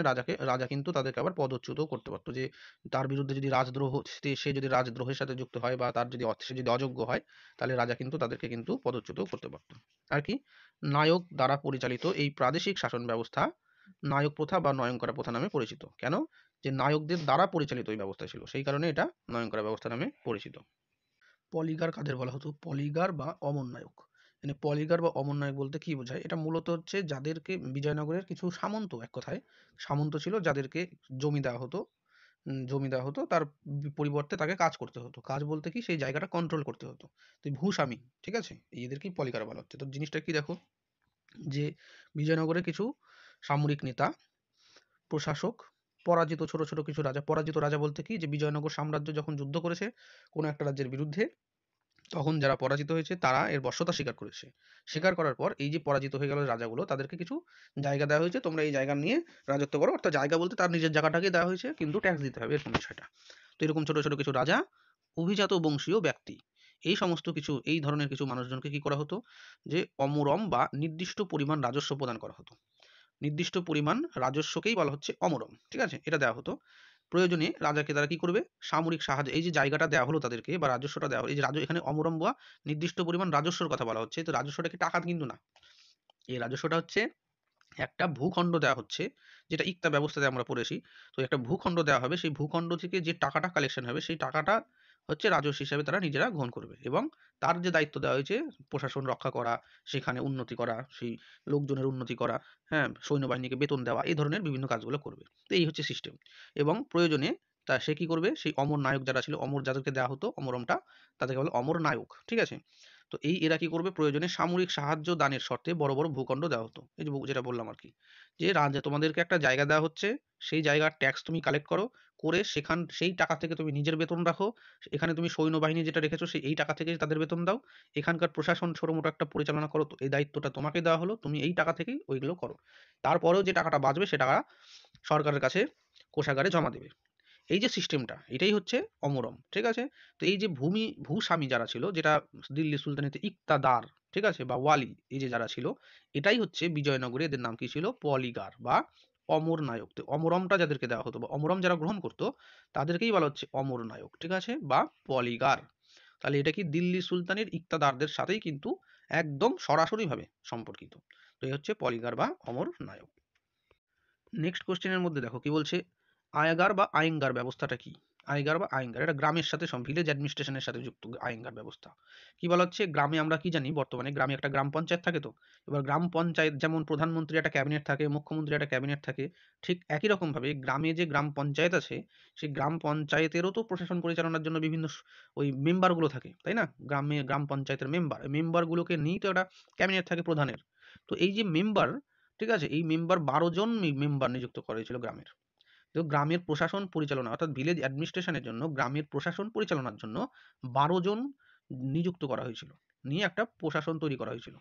রাজা কিন্তু তাদেরকে আবার পদচ্যুতও করতে পারতো, যে তার বিরুদ্ধে যদি রাজদ্রোহ, সে যদি রাজদ্রোহের সাথে যুক্ত হয় বা তার যদি সে যদি অযোগ্য হয়, তাহলে রাজা কিন্তু তাদেরকে কিন্তু পদচ্যুতও করতে পারতো। আর কি নায়ক দ্বারা পরিচালিত এই প্রাদেশিক শাসন ব্যবস্থা নায়ক প্রথা বা নয়নকরা প্রথা নামে পরিচিত। কেন, যে নায়কদের দ্বারা পরিচালিত এই ব্যবস্থা ছিল, সেই কারণে এটা নয়নকরা ব্যবস্থা নামে পরিচিত। পলিগার কাদের বলা হতো, পলিগার বা অমর নায়ক। মানে পলিগার বা অমর নায়ক বলতে কি বোঝায়, এটা মূলত হচ্ছে যাদেরকে বিজয়নগরের কিছু সামন্ত, এক কথায় সামন্ত ছিল, যাদেরকে জমি দেওয়া হতো, জমি দেওয়া হতো, তার পরিবর্তে তাকে কাজ করতে হতো। কাজ বলতে কি, সেই জায়গাটা কন্ট্রোল করতে হতো। তো ভূস্বামী, ঠিক আছে, এদেরকেই পলিগার বলা হচ্ছে। তো জিনিসটা কি দেখো, যে বিজয়নগরে কিছু সামরিক নেতা, প্রশাসক, পরাজিত ছোট ছোট কিছু রাজা। পরাজিত রাজা বলতে কি, যে বিজয়নগর সাম্রাজ্য যখন যুদ্ধ করেছে কোনো একটা রাজ্যের বিরুদ্ধে, তখন যারা পরাজিত হয়েছে তারা এর বশ্যতা স্বীকার করেছে। স্বীকার করার পর এই যে পরাজিত হয়ে গেল রাজাগুলো, তাদেরকে কিছু জায়গা দেওয়া হয়েছে, তোমরা এই জায়গা নিয়ে রাজত্ব করো। অর্থাৎ জায়গা বলতে তার নিজের জায়গাটাকে দেওয়া হয়েছে, কিন্তু ট্যাক্স দিতে হবে, এরকম বিষয়টা। তো এরকম ছোট ছোট কিছু রাজা, অভিজাত বংশীয় ব্যক্তি, এই সমস্ত কিছু, এই ধরনের কিছু মানুষজনকে কি করা হতো, যে অমরম বা নির্দিষ্ট পরিমাণ রাজস্ব প্রদান করা হতো। নির্দিষ্ট পরিমাণ রাজস্বকেই বলা হচ্ছে অমরম, ঠিক আছে, এটা দেওয়া হতো। প্রয়োজনে রাজাকে তারা কি করবে, সামরিক সাহায্য, এই যে জায়গাটা দেওয়া হলো তাদেরকে বা রাজস্বটা দেওয়া হলো, এই যে এখানে অমরম বা নির্দিষ্ট পরিমাণ রাজস্বর কথা বলা হচ্ছে। তো রাজস্বটা কি টাকা কিন্তু না, এই রাজস্বটা হচ্ছে একটা ভূখণ্ড দেওয়া হচ্ছে, যেটা ইকতা ব্যবস্থাতে আমরা পড়েছি। তো একটা ভূখণ্ড দেওয়া হবে, সেই ভূখণ্ড থেকে যে টাকাটা কালেকশন হবে, সেই টাকাটা হচ্ছে রাজস্ব হিসাবে তারা নিজেরা গ্রহণ করবে, এবং তার যে দায়িত্ব দেওয়া হয়েছে প্রশাসন রক্ষা করা, সেখানে উন্নতি করা, সেই লোকজনের উন্নতি করা, হ্যাঁ, সৈন্যবাহিনীকে বেতন দেওয়া, এই ধরনের বিভিন্ন কাজগুলো করবে। তো এই হচ্ছে সিস্টেম। এবং প্রয়োজনে তা সে কি করবে, সেই অমর নায়ক যারা ছিল, অমর যাদেরকে দেওয়া হতো অমরমটা, তাদেরকে বলে অমর নায়ক, ঠিক আছে। তো এরা কি করবে, প্রয়োজনে সামরিক সাহায্য দানের শর্তে বড় বড় ভূখণ্ড দেওয়া হতো। এই যে যেটা বললাম আর কি, যে রাজা তোমাদেরকে একটা জায়গা দেওয়া হচ্ছে, সেই জায়গার ট্যাক্স তুমি কালেক্ট করো, করে সেই টাকা থেকে তুমি নিজের বেতন রাখো, এখানে তুমি সৈন্যবাহিনী যেটা রেখেছো সেই এই টাকা থেকে তাদের বেতন দাও, এখানকার প্রশাসন ছোটমোটো একটা পরিচালনা করো, তো এই দায়িত্বটা তোমাকে দেওয়া হলো, তুমি এই টাকা থেকেই ওইগুলো করো। তারপরেও যে টাকাটা বাঁচবে সে টাকা সরকারের কাছে কোষাগারে জমা দেবে। এই যে সিস্টেমটা, এটাই হচ্ছে অমরম, ঠিক আছে। তো এই যে ভূস্বামী যারা ছিল, যেটা দিল্লি সুলতানেতে ইকতাদার, ঠিক আছে, বা ওয়ালি, এই যে যারা ছিল, এটাই হচ্ছে বিজয়নগরে এদের নাম কি ছিল, পলিগার বা অমর নায়ক। তো অমরমটা যাদেরকে দেওয়া হতো বা অমরম যারা গ্রহণ করতো, তাদেরকেই বলা হচ্ছে অমর নায়ক, ঠিক আছে, বা পলিগার। তাহলে এটা কি দিল্লি সুলতানের ইকতাদারদের সাথেই কিন্তু একদম সরাসরিভাবে সম্পর্কিত। তো এই হচ্ছে পলিগার বা অমর নায়ক। নেক্সট কোশ্চেনের মধ্যে দেখো কি বলছে, আয়গার বা আইনগার ব্যবস্থাটা কি। আয়গার বা আইনগার, এটা গ্রামের সাথে ভিলেজ অ্যাডমিনিস্ট্রেশনের সাথে যুক্ত আইনগার ব্যবস্থা। কি বলা হচ্ছে, গ্রামে আমরা কি জানি, বর্তমানে গ্রামে একটা গ্রাম পঞ্চায়েত থাকে। তো এবার গ্রাম পঞ্চায়েত যেমন প্রধানমন্ত্রী একটা ক্যাবিনেট থাকে, মুখ্যমন্ত্রী একটা ক্যাবিনেট থাকে, ঠিক একই রকমভাবে গ্রামে যে গ্রাম পঞ্চায়েত আছে, সেই গ্রাম পঞ্চায়েতেরও তো প্রশাসন পরিচালনার জন্য বিভিন্ন ওই মেম্বারগুলো থাকে, তাই না। গ্রাম পঞ্চায়েতের মেম্বারগুলোকে নিয়েই তো একটা ক্যাবিনেট থাকে প্রধানের। তো এই যে মেম্বার, ঠিক আছে, এই মেম্বার 12 জন মেম্বার নিযুক্ত করা হয়েছিল গ্রামের। তো তো গ্রামের প্রশাসন পরিচালনা অর্থাৎ ভিলেজ অ্যাডমিনিস্ট্রেশনের জন্য, গ্রামের প্রশাসন পরিচালনার জন্য 12 জন নিযুক্ত করা হয়েছিল, নিয়ে একটা প্রশাসন তৈরি করা হয়েছিল।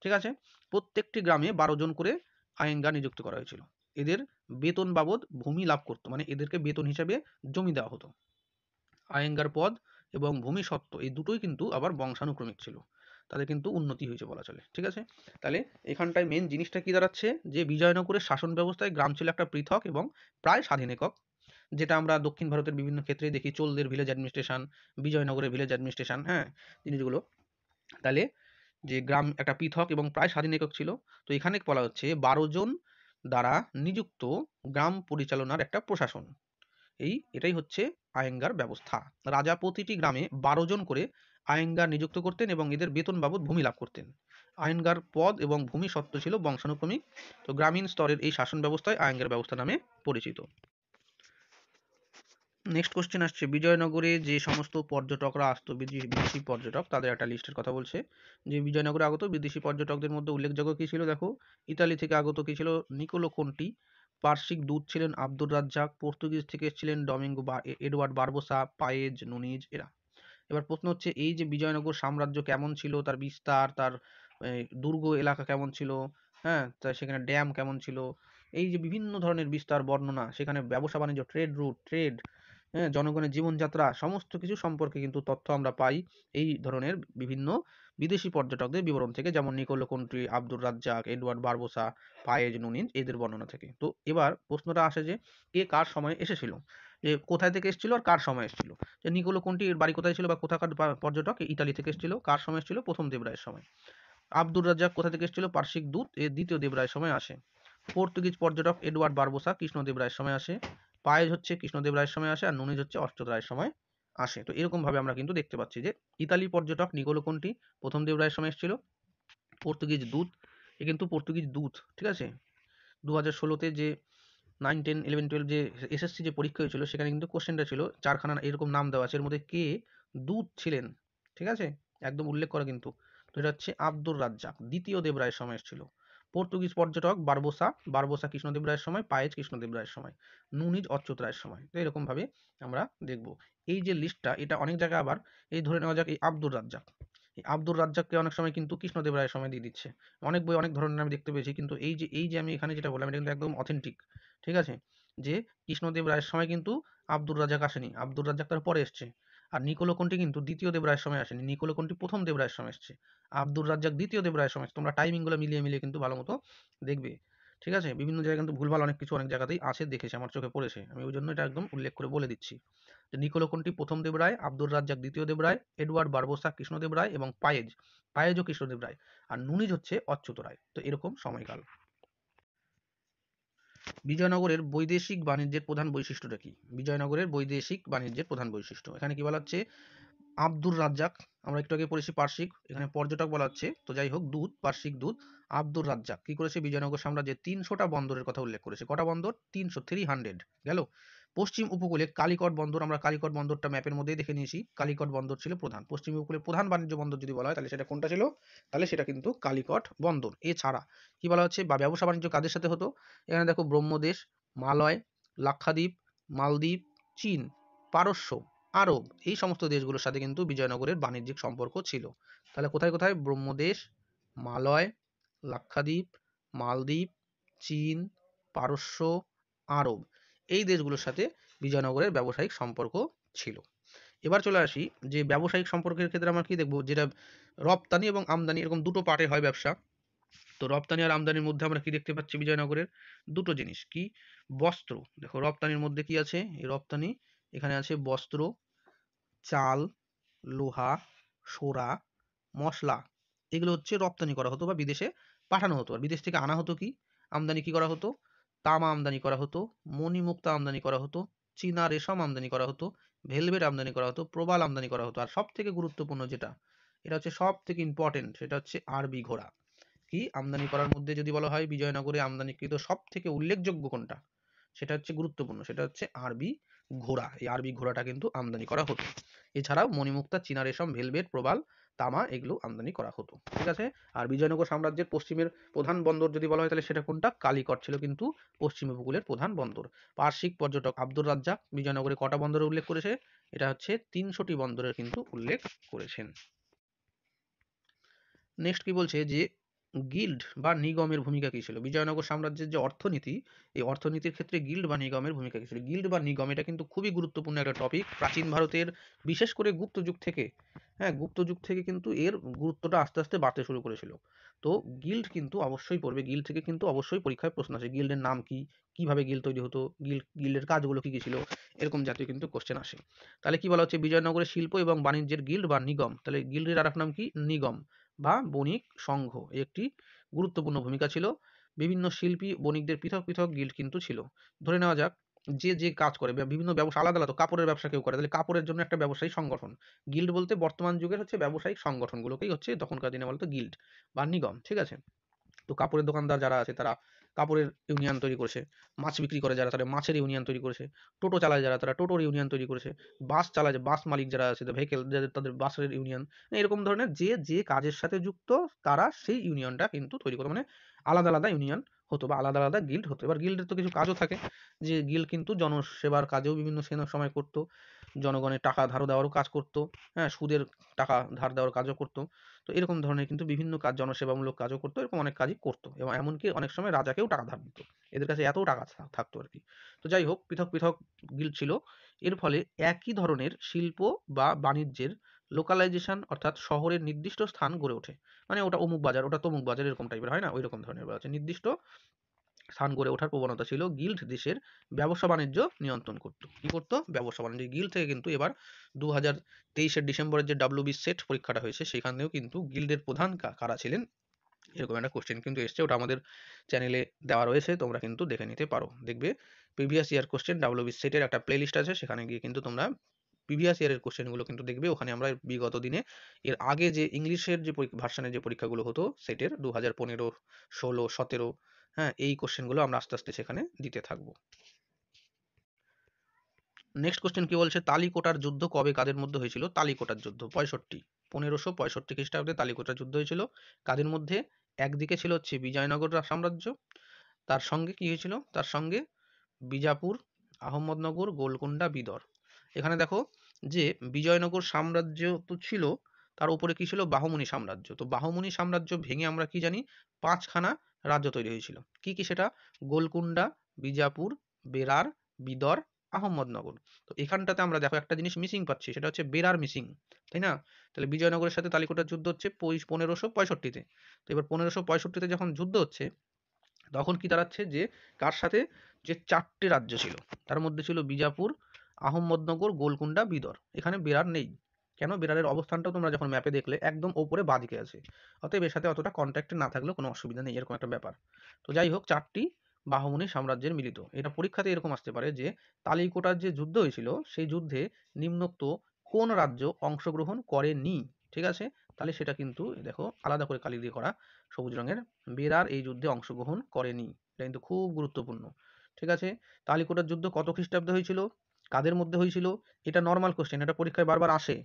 ঠিক আছে, প্রত্যেকটি গ্রামে 12 জন করে আয়েঙ্গার নিযুক্ত করা হয়েছিল। এদের বেতন বাবদ ভূমি লাভ করতো, মানে এদেরকে বেতন হিসাবে জমি দেওয়া হতো। আয়েঙ্গার পদ এবং ভূমি সত্ত্ব এই দুটোই কিন্তু আবার বংশানুক্রমিক ছিল, তাদের কিন্তু উন্নতি হয়েছে বলা চলে। ঠিক আছে, তাহলে এখানটায় মেন জিনিসটা কি দাঁড়াচ্ছে, যে বিজয়নগরের শাসন ব্যবস্থায় গ্রাম ছিল একটা পৃথক এবং প্রায় স্বাধীন একক, যেটা আমরা দক্ষিণ ভারতের বিভিন্ন ক্ষেত্রে দেখি, চোলদের ভিলেজ অ্যাডমিনিস্ট্রেশন, বিজয়নগরের ভিলেজ অ্যাডমিনিস্ট্রেশন, হ্যাঁ, জিনিসগুলো। তাহলে যে গ্রাম একটা পৃথক এবং প্রায় স্বাধীন একক ছিল, তো এখানে বলা হচ্ছে 12 জন দ্বারা নিযুক্ত গ্রাম পরিচালনার একটা প্রশাসন, এটাই হচ্ছে আয়েঙ্গার ব্যবস্থা। রাজা প্রতিটি গ্রামে 12 জন করে আয়েঙ্গার নিযুক্ত করতেন এবং এদের বেতন বাবদ ভূমি লাভ করতেন। আয়েঙ্গার পদ এবং ভূমি সত্ত্ব ছিল বংশানুক্রমিক। তো গ্রামীণ স্তরের এই শাসন ব্যবস্থায় আয়েঙ্গার ব্যবস্থা নামে পরিচিত। নেক্সট কোশ্চেন আসছে, বিজয়নগরে যে সমস্ত পর্যটকরা আসতো, বিদেশি পর্যটক, তাদের একটা লিস্টের কথা বলছে। যে বিজয়নগরে আগত বিদেশি পর্যটকদের মধ্যে উল্লেখযোগ্য কি ছিল দেখো, ইতালি থেকে আগত কি ছিল, নিকোলো কোন্টি। পার্শ্বিক দূত ছিলেন আব্দুর রাজ্জাক। পর্তুগিজ থেকে এসেছিলেন Domingo Edward Barbosa, Paes, Nuniz এরা। এবার প্রশ্ন হচ্ছে, এই যে বিজয়নগর সাম্রাজ্য কেমন ছিল, তার বিস্তার, তার দুর্গ এলাকা কেমন ছিল, হ্যাঁ, তা সেখানে ড্যাম কেমন ছিল, এই যে বিভিন্ন ধরনের বিস্তার বর্ণনা, সেখানে ব্যবসা বাণিজ্য, ট্রেড রুট, ট্রেড, হ্যাঁ, জনগণের জীবনযাত্রা, সমস্ত কিছু সম্পর্কে কিন্তু তথ্য আমরা পাই এই ধরনের বিভিন্ন বিদেশি পর্যটকদের বিবরণ থেকে, যেমন Niccolo Conti, Abdur Razzaq, Edward Barbosa, Paes, Nuniz এদের বর্ণনা থেকে। তো এবার প্রশ্নটা আসে যে কে কার সময় এসেছিল, যে কোথায় থেকে এসেছিল আর কার সময় এসেছিল। যে নিকোলো কোন্টির বাড়ি কোথায় ছিল বা কোথাকার পর্যটক, ইতালি থেকে এসেছিল, কার সময় এসেছিল, প্রথম দেবরায়ের সময়। আব্দুর রাজ্জাক কোথা থেকে এসেছিল, পার্শ্বিক দূত, এর দ্বিতীয় দেবরায়ের সময় আসে। পর্তুগিজ পর্যটক এডওয়ার্ড বারবোসা কৃষ্ণদেবরায়ের সময় আসে। পায়েজ হচ্ছে কৃষ্ণদেবরায়ের সময় আসে, আর নুনিজ হচ্ছে অষ্টরায়ের সময় আসে। তো এরকম ভাবে আমরা কিন্তু দেখতে পাচ্ছি যে ইতালি পর্যটক নিকোলো কোন্টি প্রথম দেবরায়ের সময় এসেছিল। পর্তুগিজ দূত, এ কিন্তু পর্তুগিজ দূত, ঠিক আছে। 2016-তে যে 9, 10, 11, 12 যে এসএসসি যে পরীক্ষা হয়েছিল, সেখানে কিন্তু কোশ্চেনটা ছিল চারখানা এরকম নাম দেওয়া আছে, এর মধ্যে কে দূত ছিলেন, ঠিক আছে, একদম উল্লেখ করা কিন্তু। তো এটা হচ্ছে আব্দুর রাজ্জাক, দ্বিতীয় দেবরায়ের সময় এসেছিল। পর্তুগিজ পর্যটক বারবোসা, বারবোসা কৃষ্ণদেবরায়ের সময়, পায়েজ কৃষ্ণদেবরায়ের সময়, নুনিজ অচ্যুত রায়ের সময়। তো এরকম ভাবে আমরা দেখব। এই যে লিস্টটা, এটা অনেক জায়গায় আবার এই ধরে নেওয়া যাক, এই আব্দুর রাজ্জাক, এই আব্দুর রাজ্জাককে অনেক সময় কিন্তু কৃষ্ণদেবরায়ের সময় দিয়ে দিচ্ছে। অনেক বই অনেক ধরনের আমি দেখতে পেয়েছি, কিন্তু এই যে আমি এখানে যেটা বললাম, এটা কিন্তু একদম অথেন্টিক। ঠিক আছে, যে কৃষ্ণদেব রায়ের সময় কিন্তু আব্দুর রাজ্জাক আসেনি, আব্দুর রাজ্জাক তার পরে এসছে। আর নিকোলো কোন্টি কিন্তু দ্বিতীয় দেবরায়ের সময় আসেনি, নিকোলো কোন্টি প্রথম দেবরায়ের সময় এসছে, আব্দুর রাজ্জাক দ্বিতীয় দেবরায়ের সময়। তোমরা টাইমিংগুলো মিলিয়ে মিলিয়ে কিন্তু ভালো মতো দেখবে। ঠিক আছে, বিভিন্ন জায়গায় কিন্তু ভুলভাল অনেক কিছু অনেক জায়গাতেই আছে, দেখেছি, আমার চোখে পড়েছে, আমি ওই জন্য এটা একদম উল্লেখ করে বলে দিচ্ছি যে নিকোলো কোন্টি প্রথম দেবরায়, আব্দুর রাজ্জাক দ্বিতীয় দেবরায়, এডওয়ার্ড বারবোসা কৃষ্ণদেব রায় এবং পায়েজও কৃষ্ণদেব রায়, আর নুনিজ হচ্ছে অচ্যুত রায়। তো এরকম সময়কাল। বিজয়নগরের বৈদেশিক বাণিজ্যের প্রধান বৈশিষ্ট্যটা কি? বিজয়নগরের বৈদেশিক বাণিজ্যের প্রধান বৈশিষ্ট্য, এখানে কি বলা হচ্ছে, আব্দুর রাজ্জাক, আমরা একটু আগে পড়েছি পার্শ্বিক, এখানে পর্যটক বলা হচ্ছে, তো যাই হোক, দূত, পার্শ্বিক দূত আব্দুর রাজ্জাক কি করেছে, বিজয়নগর সাম্রাজ্যে 300টা বন্দরের কথা উল্লেখ করেছে। কটা বন্দর? 300, 300 গেল। পশ্চিম উপকূলে কালিকট বন্দর, আমরা কালিকট বন্দরটা ম্যাপের মধ্যেই দেখে নিয়েছি, কালিকট বন্দর ছিল প্রধান। পশ্চিম উপকূলে প্রধান বাণিজ্য বন্দর যদি বলা হয়, তাহলে সেটা কোনটা ছিল? তাহলে সেটা কিন্তু কালিকট বন্দর। এছাড়া কি বলা হচ্ছে, বা ব্যবসা বাণিজ্য কাদের সাথে হতো, এখানে দেখো, ব্রহ্মদেশ, মালয়, লাক্ষাদ্বীপ, মালদ্বীপ, চীন, পারস্য, আরব, এই সমস্ত দেশগুলোর সাথে কিন্তু বিজয়নগরের বাণিজ্যিক সম্পর্ক ছিল। তাহলে কোথায় কোথায়? ব্রহ্মদেশ, মালয়, লাক্ষাদ্বীপ, মালদ্বীপ, চীন, পারস্য, আরব, এই দেশগুলোর সাথে বিজয়নগরের ব্যবসায়িক সম্পর্ক ছিল। এবার চলে আসি যে ব্যবসায়িক সম্পর্কের ক্ষেত্রে আমরা কি দেখবো, যেটা রপ্তানি এবং আমদানি, এরকম দুটো পার্টে হয় ব্যবসা। তো রপ্তানি আর আমদানির মধ্যে আমরা কি দেখতে পাচ্ছি বিজয়নগরের? দুটো জিনিস কি, বস্ত্র। দেখো রপ্তানির মধ্যে কি আছে, এই রপ্তানি, এখানে আছে বস্ত্র, চাল, লোহা, সোরা, মশলা, এগুলো হচ্ছে রপ্তানি করা হতো বা বিদেশে পাঠানো হতো। আর বিদেশ থেকে আনা হতো কি, আমদানি কি করা হতো, তামা আমদানি করা হতো, মণিমুক্তা আমদানি করা হতো, চীনা রেশম আমদানি করা হতো, ভেলভেট আমদানি করা হতো, প্রবাল আমদানি করা হতো, আর সব থেকে গুরুত্বপূর্ণ যেটা, এটা হচ্ছে সব থেকে ইম্পর্টেন্ট, সেটা হচ্ছে আরবি ঘোড়া। কি আমদানি করার মধ্যে যদি বলা হয় বিজয়নগরে আমদানিকৃত সব থেকে উল্লেখযোগ্য কোনটা, সেটা হচ্ছে গুরুত্বপূর্ণ, সেটা হচ্ছে আরবি ঘোড়া। এই আরবি ঘোড়াটা কিন্তু আমদানি করা হতো। এছাড়াও মণিমুক্তা, চীনা রেশম, ভেলভেট, প্রবাল, তামা এগুলো আমদানি করা হতো। ঠিক আছে। আর বিজয়নগর সাম্রাজ্যের পশ্চিমের প্রধান বন্দর যদি বলা হয় তাহলে সেটা কোনটা? কালিকট ছিল কিন্তু পশ্চিম উপকূলের প্রধান বন্দর। পার্শ্বিক পর্যটক আব্দুর রাজ্জাক বিজয়নগরে কটা বন্দরের উল্লেখ করেছে? এটা হচ্ছে 300টি বন্দরের কিন্তু উল্লেখ করেছেন। নেক্সট কি বলছে যে গিল্ড বা নিগমের ভূমিকা কী ছিল? বিজয়নগর সাম্রাজ্যের যে অর্থনীতি, এই অর্থনীতির ক্ষেত্রে গিল্ড বা নিগমের ভূমিকা কী ছিল? গিল্ড বা নিগম এটা কিন্তু খুবই গুরুত্বপূর্ণ একটা টপিক। প্রাচীন ভারতের বিশেষ করে গুপ্ত যুগ থেকে, হ্যাঁ, গুপ্ত যুগ থেকে কিন্তু এর গুরুত্বটা আস্তে আস্তে বাড়তে শুরু করেছিল। তো গিল্ড কিন্তু অবশ্যই পড়বে, গিল্ড থেকে কিন্তু অবশ্যই পরীক্ষায় প্রশ্ন আসে। গিল্ডের নাম কি, কিভাবে গিল্ড তৈরি হতো, গিল্ডের কাজগুলো কী কী ছিল, এরকম জাতীয় কিন্তু কোশ্চেন আসে। তাহলে কি বলা হচ্ছে? বিজয়নগরের শিল্প এবং বাণিজ্যের গিল্ড বা নিগম, তাহলে গিল্ডের আর এক নাম কি? নিগম বা বণিক সংঘ একটি গুরুত্বপূর্ণ ভূমিকা ছিল। বিভিন্ন শিল্পী বণিকদের পৃথক পৃথক গিল্ড কিন্তু ছিল। ধরে নেওয়া যাক যে যে কাজ করে বিভিন্ন ব্যবসা আলাদা আলাদা, কাপড়ের ব্যবসা কেউ করে, তাহলে কাপড়ের জন্য একটা ব্যবসায়ী সংগঠন। গিল্ড বলতে বর্তমান যুগের হচ্ছে ব্যবসায়িক সংগঠনগুলোকেই হচ্ছে তখনকার দিনে বলতো গিল্ড বা নিগম। ঠিক আছে। তো কাপড়ের দোকানদার যারা আছে তারা কাপড়ের ইউনিয়ন তৈরি করেছে, মাছ বিক্রি করে যারা তারা মাছের ইউনিয়ন তৈরি করেছে, টোটো চালায় যারা তারা টোটোর ইউনিয়ন তৈরি করেছে, বাস চালায় যে বাস মালিক যারা আছে ভেহিকেল যাদের তাদের বাসের ইউনিয়ন। এরকম ধরনের যে যে কাজের সাথে যুক্ত তারা সেই ইউনিয়নটা কিন্তু তৈরি করে, মানে আলাদা আলাদা ইউনিয়ন হতো বা আলাদা আলাদা গিল্ড হতো। এবার গিল্ডের তো কিছু কাজও থাকে, যে গিল্ড কিন্তু জনসেবার কাজেও বিভিন্ন সময় করতো, জনগণের টাকা ধার দেওয়ারও কাজ করতো, হ্যাঁ, সুদের টাকা ধার দেওয়ার কাজও করতো। তো এরকম ধরনের কিন্তু বিভিন্ন কাজ, জনসেবামূলক কাজও করতো, এরকম অনেক কাজই করতো এবং এমনকি অনেক সময় রাজাকেও টাকা ধার দিত। এদের কাছে এত টাকা থাকতো আর কি। তো যাই হোক, পৃথক পৃথক গিল্ড ছিল। এর ফলে একই ধরনের শিল্প বা বাণিজ্যের লোকালাইজেশন, অর্থাৎ শহরের নির্দিষ্ট স্থান গড়ে ওঠে। মানে ওটা অমুক বাজার, ওটা তমুক বাজার, এরকম টাইপের হয় না, ওই রকম ধরনের বলা হচ্ছে। নির্দিষ্ট স্থান গড়ে ওঠার প্রবণতা ছিল। গিল্ড দেশের ব্যবসা বাণিজ্য নিয়ন্ত্রণ করত। কি করতো? ব্যবসা বাণিজ্য। গিল্ড থেকে কিন্তু এবার 2023 ডিসেম্বরের যে ডাব্লিউবি সেট পরীক্ষাটা হয়েছে সেখানেও কিন্তু গিল্ডের প্রধান কারা ছিলেন এরকম একটা কোশ্চেন কিন্তু এসছে। ওটা আমাদের চ্যানেলে দেওয়া রয়েছে, তোমরা কিন্তু দেখে নিতে পারো। দেখবে প্রিভিয়াস ইয়ার কোশ্চেন ডাব্লিউবি সেটের একটা প্লেলিস্ট আছে, সেখানে গিয়ে কিন্তু তোমরা প্রিভিয়াস ইয়ারের কোশ্চেনগুলো কিন্তু দেখবে। ওখানে আমরা বিগত দিনে এর আগে যে ইংলিশের যে ভার্সানের যে পরীক্ষাগুলো হতো সেটের 2015, 16, 17, হ্যাঁ, এই কোশ্চেনগুলো আমরা আস্তে আস্তে সেখানে দিতে থাকবো। নেক্সট কোশ্চেন কি বলছে? তালিকোটার যুদ্ধ কবে কাদের মধ্যে হয়েছিল? তালিকোটার যুদ্ধ 1565 খ্রিস্টাব্দে তালিকোটার যুদ্ধ হয়েছিল। কাদের মধ্যে? একদিকে ছিল হচ্ছে বিজয়নগর সাম্রাজ্য, তার সঙ্গে কি হয়েছিল? তার সঙ্গে বিজাপুর, আহমদনগর, গোলকুন্ডা, বিদর। এখানে দেখো যে বিজয়নগর সাম্রাজ্য তো ছিল, তার উপরে কি ছিল? বাহমনি সাম্রাজ্য। তো বাহমনি সাম্রাজ্য ভেঙে আমরা কি জানি? 5খানা রাজ্য তৈরি হয়েছিল। কি কি সেটা? গোলকুন্ডা, বিজাপুর, বেরার, বিদর, আহমদনগর। তো এখানটাতে আমরা দেখো একটা জিনিস মিসিং পাচ্ছি, সেটা হচ্ছে বেরার মিসিং, তাই না? তাহলে বিজয়নগরের সাথে তালিকোটার যুদ্ধ হচ্ছে 1565-তে। তো এবার 1565-তে যখন যুদ্ধ হচ্ছে তখন কি দাঁড়াচ্ছে যে কার সাথে? যে 4টে রাজ্য ছিল তার মধ্যে ছিল বিজাপুর, আহমদনগর, গোলকুন্ডা, বিদর। এখানে বেরার নেই। কেন? বেরারের অবস্থানটাও তোমরা যখন ম্যাপে দেখলে একদম ওপরে বাঁদিকে আছে, অতএব এর সাথে অতটা কন্ট্যাক্টে না থাকলেও কোনো অসুবিধা নেই, এরকম একটা ব্যাপার। তো যাই হোক, 4টি বাহমনি সাম্রাজ্যের মিলিত। এটা পরীক্ষাতে এরকম আসতে পারে যে তালিকোটার যে যুদ্ধ হয়েছিল সেই যুদ্ধে নিম্নোক্ত কোন রাজ্য অংশগ্রহণ করেনি? ঠিক আছে। তাহলে সেটা কিন্তু দেখো আলাদা করে কালি দিয়ে করা, সবুজ রঙের। বেরার এই যুদ্ধে অংশগ্রহণ করেনি, এটা কিন্তু খুব গুরুত্বপূর্ণ। ঠিক আছে। তালিকোটার যুদ্ধ কত খ্রিস্টাব্দে হয়েছিল? কাদের মধ্যে হয়েছিল? এটা নর্মাল কোশ্চেন, এটা পরীক্ষায় বারবার আসে।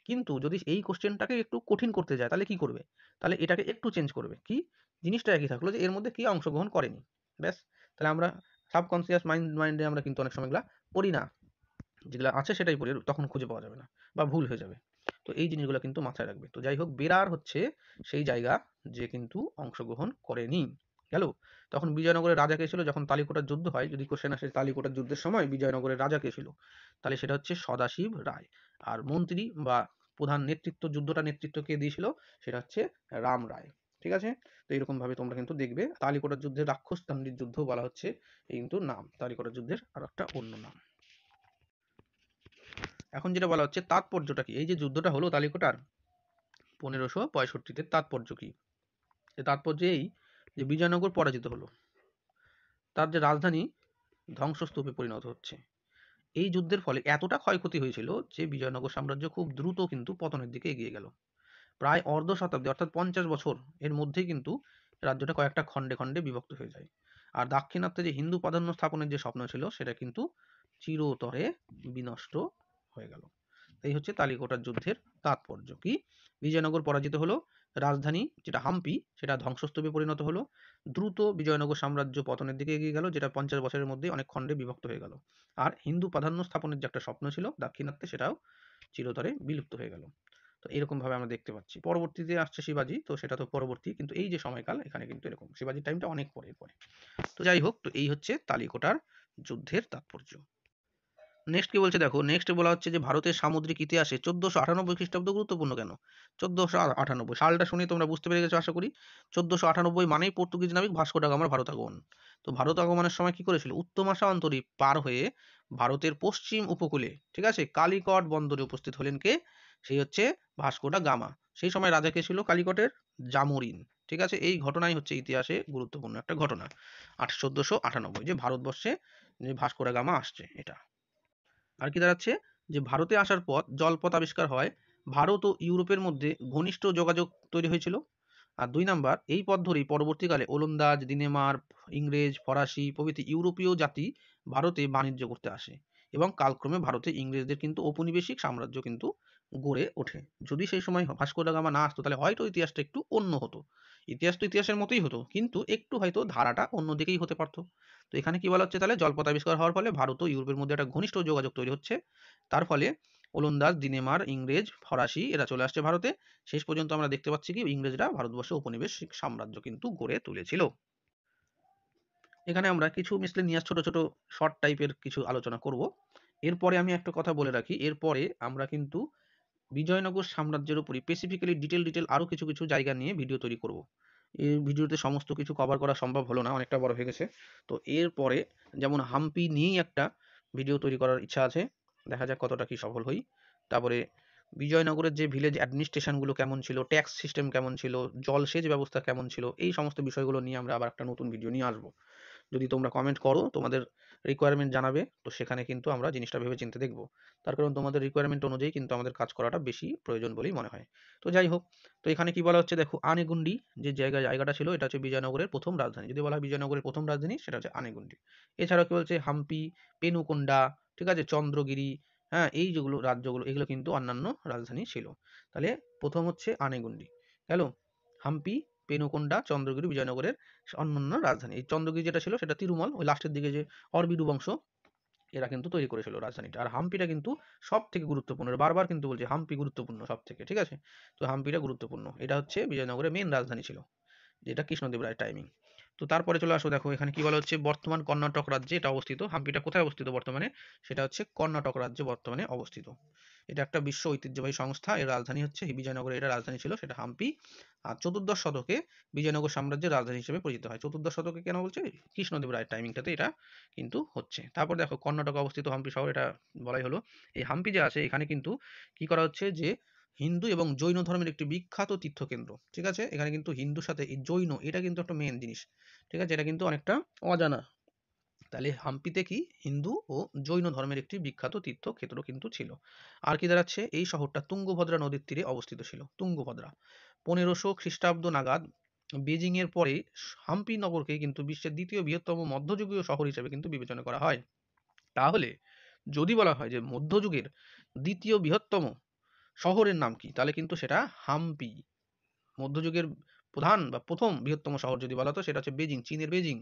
কিন্তু যদি এই কোশ্চেনটাকে একটু কঠিন করতে যায় তাহলে কি করবে? তাহলে এটাকে একটু চেঞ্জ করবে। কি? জিনিসটা একই থাকলো যে এর মধ্যে কে অংশগ্রহণ করেনি, ব্যাস। তাহলে আমরা সাবকনসিয়াস মাইন্ডে আমরা কিন্তু অনেক সময় এগুলা পড়ি না, যেগুলো আছে সেটাই পড়ি, তখন খুঁজে পাওয়া যাবে না বা ভুল হয়ে যাবে। তো এই জিনিসগুলো কিন্তু মাথায় রাখবে। তো যাই হোক, বেরার হচ্ছে সেই জায়গা যে কিন্তু অংশগ্রহণ করেনি। গেল। তখন বিজয়নগরের রাজা কে ছিল যখন তালিকোটার যুদ্ধ হয়? যদি কোশ্চেন আসে তালিকোটার যুদ্ধের সময় বিজয়নগরের রাজা কে ছিল, তাহলে সেটা হচ্ছে সদাশিব রায়। আর মন্ত্রী বা প্রধান নেতৃত্ব, যুদ্ধটা নেতৃত্ব কে দিয়েছিল? সেটা হচ্ছে রাম রায়। ঠিক আছে। তো এরকম ভাবে তোমরা কিন্তু দেখবে তালিকোটার যুদ্ধের রাক্ষসতান্ডির যুদ্ধ বলা হচ্ছে, এই কিন্তু নাম তালিকোটার যুদ্ধের আর একটা অন্য নাম। এখন যেটা বলা হচ্ছে তাৎপর্যটা কি? এই যে যুদ্ধটা হলো তালিকোটার 1565-তে, তাৎপর্য কি? তাৎপর্য এই যে বিজয়নগর পরাজিত হলো, তার যে রাজধানী ধ্বংসস্তূপে পরিণত হচ্ছে। এই যুদ্ধের ফলে এতটা ক্ষয়ক্ষতি হয়েছিল যে বিজয়নগর সাম্রাজ্য খুব দ্রুত কিন্তু পতনের দিকে এগিয়ে গেল। প্রায় অর্ধ শতাব্দী অর্থাৎ 50 বছর এর মধ্যেই কিন্তু রাজ্যটা কয়েকটা খণ্ডে খণ্ডে বিভক্ত হয়ে যায়। আর দাক্ষিণাত্যে যে হিন্দু প্রাধান্য স্থাপনের যে স্বপ্ন ছিল সেটা কিন্তু চিরতরে বিনষ্ট হয়ে গেল। এই হচ্ছে তালিকোটার যুদ্ধের তাৎপর্য। কি, বিজয়নগর পরাজিত হলো, রাজধানী যেটা হাম্পি সেটা ধ্বংসস্তূপে পরিণত হলো, দ্রুত বিজয়নগর সাম্রাজ্য পতনের দিকে এগিয়ে গেল, যেটা 50 বছরের মধ্যেই অনেক খণ্ডে বিভক্ত হয়ে গেল। আর হিন্দু প্রাধান্য স্থাপনের যে একটা স্বপ্ন ছিল দাক্ষিণাত্যে, সেটাও চিরতরে বিলুপ্ত হয়ে গেল। তো এরকম ভাবে আমরা দেখতে পাচ্ছি। পরবর্তীতে আসছে শিবাজি, তো সেটা তো পরবর্তী, কিন্তু এই যে সময়কাল এখানে কিন্তু এরকম, শিবাজির টাইমটা অনেক পরে পরে। তো যাই হোক, তো এই হচ্ছে তালিকোটার যুদ্ধের তাৎপর্য। নেক্সট কি বলছে দেখো, নেক্সট বলা হচ্ছে যে ভারতের সামুদ্রিক ইতিহাসে 1498 খ্রিস্টাব্দ গুরুত্বপূর্ণ কেন। 1498 সালটা শুনে তোমরা বুঝতে পেরে গেছো আশা করি। 1498 মানেই পর্তুগিজ নাবিক ভাস্কো ডা গামার ভারত আগমন। তো ভারত আগমনের সময় কি করেছিল, উত্তমাশা অন্তরীপ পার হয়ে ভারতের পশ্চিম উপকূলে, ঠিক আছে, কালিকট বন্দরে উপস্থিত হলেন কে, সেই হচ্ছে ভাস্কো ডা গামা। সেই সময় রাজা কে ছিল কালিকটের, জামোরিন। ঠিক আছে, এই ঘটনাই হচ্ছে ইতিহাসে গুরুত্বপূর্ণ একটা ঘটনা, 1498, যে ভারতবর্ষে যে ভাস্কো ডা গামা আসছে এটা। আর কি দাঁড়াচ্ছে, যে ভারতে আসার পথ জলপথ আবিষ্কার হয়, ভারত ও ইউরোপের মধ্যে ঘনিষ্ঠ যোগাযোগ তৈরি হয়েছিল। আর 2 নাম্বার, এই পথ ধরেই পরবর্তীকালে ওলন্দাজ, দিনেমার, ইংরেজ, ফরাসি প্রভৃতি ইউরোপীয় জাতি ভারতে বাণিজ্য করতে আসে, এবং কালক্রমে ভারতে ইংরেজদের কিন্তু ঔপনিবেশিক সাম্রাজ্য কিন্তু গড়ে ওঠে। যদি সেই সময় ভাস্কো ডা গামা না আসতো, তাহলে হয়তো ইতিহাসটা একটু অন্য হতো। ইতিহাস তো ইতিহাসের মতোই হতো, কিন্তু একটু হয়তো ধারাটা অন্যদিকেই হতে পারতো। তো এখানে কি বলা হচ্ছে, তাহলে জলপথ আবিষ্কার হওয়ার ফলে ভারত ও ইউরোপের মধ্যে একটা ঘনিষ্ঠ যোগাযোগ তৈরি হচ্ছে। তার ফলে ওলন্দাজ, দিনেমার, ইংরেজ, ফরাসি এরা চলে আসছে ভারতে। শেষ পর্যন্ত আমরা দেখতে পাচ্ছি কি, ইংরেজরা ভারতবর্ষে উপনিবেশিক সাম্রাজ্য কিন্তু গড়ে তুলেছিল। এখানে আমরা কিছু মিসলেনিয়াস ছোট ছোট শর্ট টাইপের কিছু আলোচনা করব। এরপরে আমি একটা কথা বলে রাখি, এরপরে আমরা কিন্তু বিজয়নগর সাম্রাজ্যের উপরই স্পেসিফিক্যালি ডিটেল আরো কিছু কিছু জায়গা নিয়ে ভিডিও তৈরি করব। এই ভিডিওতে সমস্ত কিছু কভার করা সম্ভব হলো না, অনেকটা বড় হয়ে গেছে। তো এরপরে যেমন হাম্পি নিয়েই একটা ভিডিও তৈরি করার ইচ্ছা আছে, দেখা যাক কতটা কি সফল হই। তারপরে বিজয়নগরের যে ভিলেজ অ্যাডমিনিস্ট্রেশনগুলো কেমন ছিল, ট্যাক্স সিস্টেম কেমন ছিল, জলসেচ ব্যবস্থা কেমন ছিল, এই সমস্ত বিষয়গুলো নিয়ে আমরা আবার একটা নতুন ভিডিও নিয়ে আসবো। যদি তোমরা কমেন্ট করো, তোমাদের রিকোয়ারমেন্ট জানাবে, তো সেখানে কিন্তু আমরা জিনিসটা ভেবে চিন্তে দেখব। তার কারণ তোমাদের রিকোয়ারমেন্ট অনুযায়ী কিন্তু আমাদের কাজ করাটা বেশি প্রয়োজন বলেই মনে হয়। তো যাই হোক, তো এখানে কি বলা হচ্ছে দেখো, আনেগুন্ডি যে জায়গাটা ছিল, এটা হচ্ছে বিজয়নগরের প্রথম রাজধানী। যদি বলা হয় বিজয়নগরের প্রথম রাজধানী, সেটা হচ্ছে আনেগুন্ডি। এছাড়াও কি বলছে, হাম্পি, পেনুকোন্ডা, ঠিক আছে, চন্দ্রগিরি, হ্যাঁ, এই যেগুলো রাজ্যগুলো, এগুলো কিন্তু অন্যান্য রাজধানী ছিল। তাহলে প্রথম হচ্ছে আনেগুন্ডি গেল, হাম্পি, পেনুকোন্ডা, চন্দ্রগিরি বিজয়নগরের অন্যান্য রাজধানী। এই চন্দ্রগিরি যেটা ছিল সেটা তিরুমল, ওই লাস্টের দিকে যে অরবিডু বংশ, এরা কিন্তু তৈরি করেছিল রাজধানীটা। আর হাম্পিটা কিন্তু সব থেকে গুরুত্বপূর্ণ, বারবার কিন্তু বলছে হাম্পি গুরুত্বপূর্ণ সব থেকে, ঠিক আছে। তো হাম্পিটা গুরুত্বপূর্ণ, এটা হচ্ছে বিজয়নগরের মেন রাজধানী ছিল, যেটা কৃষ্ণদেব রায়ের টাইমিং। তো তারপরে চলে আসো, দেখো এখানে কি বলা হচ্ছে, বর্তমান কর্ণাটক রাজ্যে এটা অবস্থিত। হাম্পিটা কোথায় অবস্থিত বর্তমানে, সেটা হচ্ছে কর্ণাটক রাজ্যে বর্তমানে অবস্থিত। এটা একটা বিশ্ব ঐতিহ্যবাহী সংস্থা, এর রাজধানী হচ্ছে বিজয়নগরে, এটা রাজধানী ছিল, সেটা হাম্পি। আর 14দশ শতকে বিজয়নগর সাম্রাজ্যের রাজধানী হিসেবে পরিচিত হয়। 14দশ শতকে কেন বলছে, কৃষ্ণদেব রায়ের টাইমিংটাতে এটা কিন্তু হচ্ছে। তারপর দেখো, কর্ণাটক অবস্থিত হাম্পি শহর, এটা বলাই হলো। এই হাম্পি যে আছে, এখানে কিন্তু কি করা হচ্ছে, যে হিন্দু এবং জৈন ধর্মের একটি বিখ্যাত তীর্থকেন্দ্র, ঠিক আছে। এখানে কিন্তু হিন্দুর সাথে এই জৈন, এটা কিন্তু একটা মেন জিনিস, ঠিক আছে, এটা কিন্তু অনেকটা অজানা। তাহলে হাম্পিতে কি, হিন্দু ও জৈন ধর্মের একটি বিখ্যাত তীর্থক্ষেত্র কিন্তু ছিল। আর কি দাঁড়াচ্ছে, এই শহরটা তুঙ্গভদ্রা নদীর তীরে অবস্থিত ছিল, তুঙ্গভদ্রা। 1500 খ্রিস্টাব্দ নাগাদ বেজিং এর পরে হাম্পি নগরকে কিন্তু বিশ্বের দ্বিতীয় বৃহত্তম মধ্যযুগীয় শহর হিসেবে কিন্তু বিবেচনা করা হয়। তাহলে যদি বলা হয় যে মধ্যযুগের দ্বিতীয় বৃহত্তম শহরের নাম কি, তাহলে কিন্তু সেটা হাম্পি। মধ্যযুগের প্রধান বা প্রথম বৃহত্তম শহর যদি বলা হতো, সেটা হচ্ছে বেজিং, চীনের বেজিং।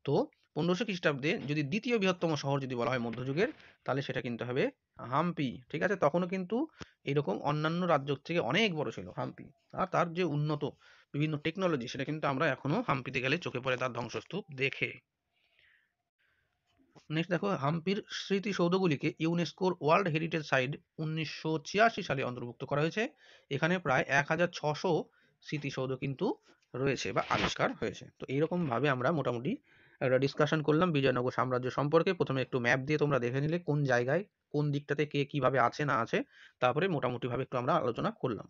তো 1500 খ্রিস্টাব্দে যদি দ্বিতীয় বৃহত্তম শহর যদি বলা হয় মধ্যযুগের, তাহলে সেটা কিন্তু হবে হাম্পি, ঠিক আছে। তখনও কিন্তু এইরকম অন্যান্য রাজ্য থেকে অনেক বড় ছিল হাম্পি। আর তার যে উন্নত বিভিন্ন টেকনোলজি, সেটা কিন্তু আমরা এখনো হাম্পিতে গেলে চোখে পড়ে তার ধ্বংসস্তূপ দেখে। নেক্সট দেখো, হাম্পির স্মৃতিসৌধগুলিকে ইউনেস্কোর ওয়ার্ল্ড হেরিটেজ সাইট 1986 সালে অন্তর্ভুক্ত করা হয়েছে। এখানে প্রায় 1600 স্মৃতিসৌধ কিন্তু রয়েছে বা আবিষ্কার হয়েছে। তো এইরকম ভাবে আমরা মোটামুটি একটা ডিসকাশন করলাম বিজয়নগর সাম্রাজ্য সম্পর্কে। প্রথমে একটু ম্যাপ দিয়ে তোমরা দেখে নিলে কোন জায়গায় কোন দিকটাতে কে কিভাবে আছে না আছে, তারপরে মোটামুটি ভাবে একটু আমরা আলোচনা করলাম।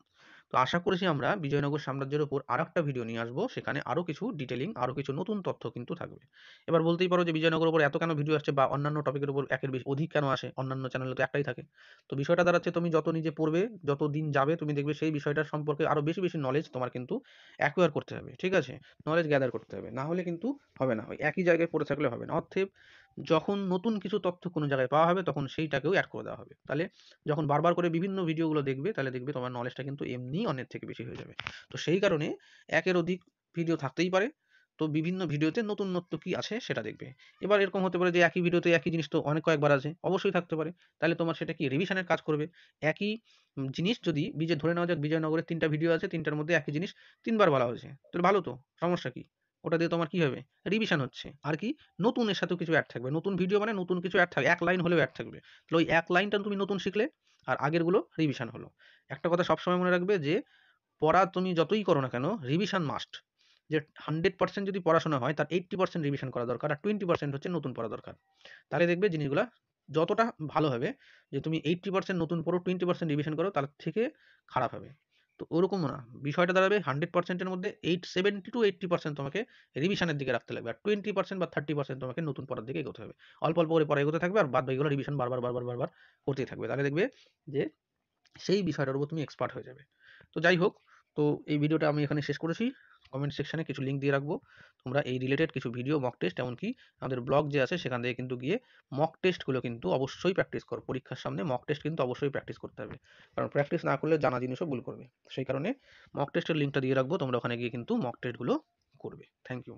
তো আশা করছি আমরা বিজয়নগর সাম্রাজ্যের উপর আরেকটা ভিডিও নিয়ে আসবো, সেখানে আরো কিছু ডিটেলিং, আরো কিছু নতুন তথ্য কিন্তু থাকবে। এবার বলতেই পারো যে বিজয়নগরের উপর এত কেন ভিডিও আসছে, বা অন্যান্য টপিকের উপর একের বেশি অধিক কেন আসে, অন্যান্য চ্যানেলে তো একটাই থাকে। তো বিষয়টা দাঁড়াচ্ছে, তুমি যত নিজে পড়বে, যত দিন যাবে, তুমি দেখবে সেই বিষয়টার সম্পর্কে আরো বেশি বেশি নলেজ তোমার কিন্তু অ্যাকোয়ার করতে হবে, ঠিক আছে, নলেজ গ্যাদার করতে হবে, না হলে কিন্তু হবে না, ওই একই জায়গায় পড়ে থাকলে হবে না। অতএব যখন নতুন কিছু তথ্য কোনো জায়গায় পাওয়া হবে তখন সেইটাকেও অ্যাড করে দেওয়া হবে। তাহলে যখন বারবার করে বিভিন্ন ভিডিওগুলো দেখবে তাহলে দেখবে তোমার নলেজটা কিন্তু এমনিই অনেক থেকে বেশি হয়ে যাবে। তো সেই কারণে একের অধিক ভিডিও থাকতেই পারে। তো বিভিন্ন ভিডিওতে নতুনত্ব কি আছে সেটা দেখবে। এবার এরকম হতে পারে যে একই ভিডিওতে একই জিনিস তো অনেক কয়েকবার আছে, অবশ্যই থাকতে পারে। তাহলে তোমার সেটা কি রিভিশনের কাজ করবে। একই জিনিস যদি ধরে নেওয়া যাক বিজয়নগরের ৩ টা ভিডিও আছে, ৩ টার মধ্যে একই জিনিস ৩ বার বলা হয়েছে। তাহলে ভালো তো, সমস্যা কি? ওটা দিয়ে তোমার কি হবে? রিভিশন হচ্ছে। আর কি নতুন এর সাথেও কিছু অ্যাড থাকবে। নতুন ভিডিও মানে নতুন কিছু অ্যাড থাকবে। এক লাইন হলেও অ্যাড থাকবে। তাহলে ওই এক লাইনটা তুমি নতুন শিখলে আর আগেরগুলো রিভিশন হলো। একটা কথা সবসময় মনে রাখবে যে পড়া তুমি যতই করো না কেন রিভিশন মাস্ট। যে 100% যদি পড়াশোনা হয় তার 80% রিভিশন করা দরকার আর 20% হচ্ছে নতুন পড়া দরকার। তাহলে দেখবে জিনিসগুলা যতটা ভালো হবে, যে তুমি 80% নতুন পড়ো 20% রিভিশন করো তার থেকে খারাপ হবে। তো ওরকম না, বিষয়টা দাঁড়াবে 100% এর মধ্যে 70 to 80% তোমাকে রিভিশনের দিকে রাখতে লাগবে, আর 20% বা 30% তোমাকে নতুন পড়ার দিকে এগোতে হবে। অল্প অল্প করে পড়া এগোতে থাকবে আর বাদ বাকিগুলো রিভিশন বারবার বারবার বারবার করতেই থাকবে। তাহলে দেখবে যে সেই বিষয়টার উপর তুমি এক্সপার্ট হয়ে যাবে। তো যাই হোক, তো এই ভিডিওটা আমি এখানে শেষ করেছি। কমেন্ট সেকশনে কিছু লিঙ্ক দিয়ে রাখবো, তোমরা এই রিলেটেড কিছু ভিডিও মক টেস্ট এমনকি আমাদের ব্লগ যে আছে সেখান থেকে কিন্তু গিয়ে মক টেস্টগুলো কিন্তু অবশ্যই প্র্যাকটিস করো। পরীক্ষার সামনে মক টেস্ট কিন্তু অবশ্যই প্র্যাকটিস করতে হবে, কারণ প্র্যাকটিস না করলে জানা জিনিসও ভুল করবে। সেই কারণে মক টেস্টের লিঙ্কটা দিয়ে রাখবো, তোমরা ওখানে গিয়ে কিন্তু মক টেস্টগুলো করবে। Thank you.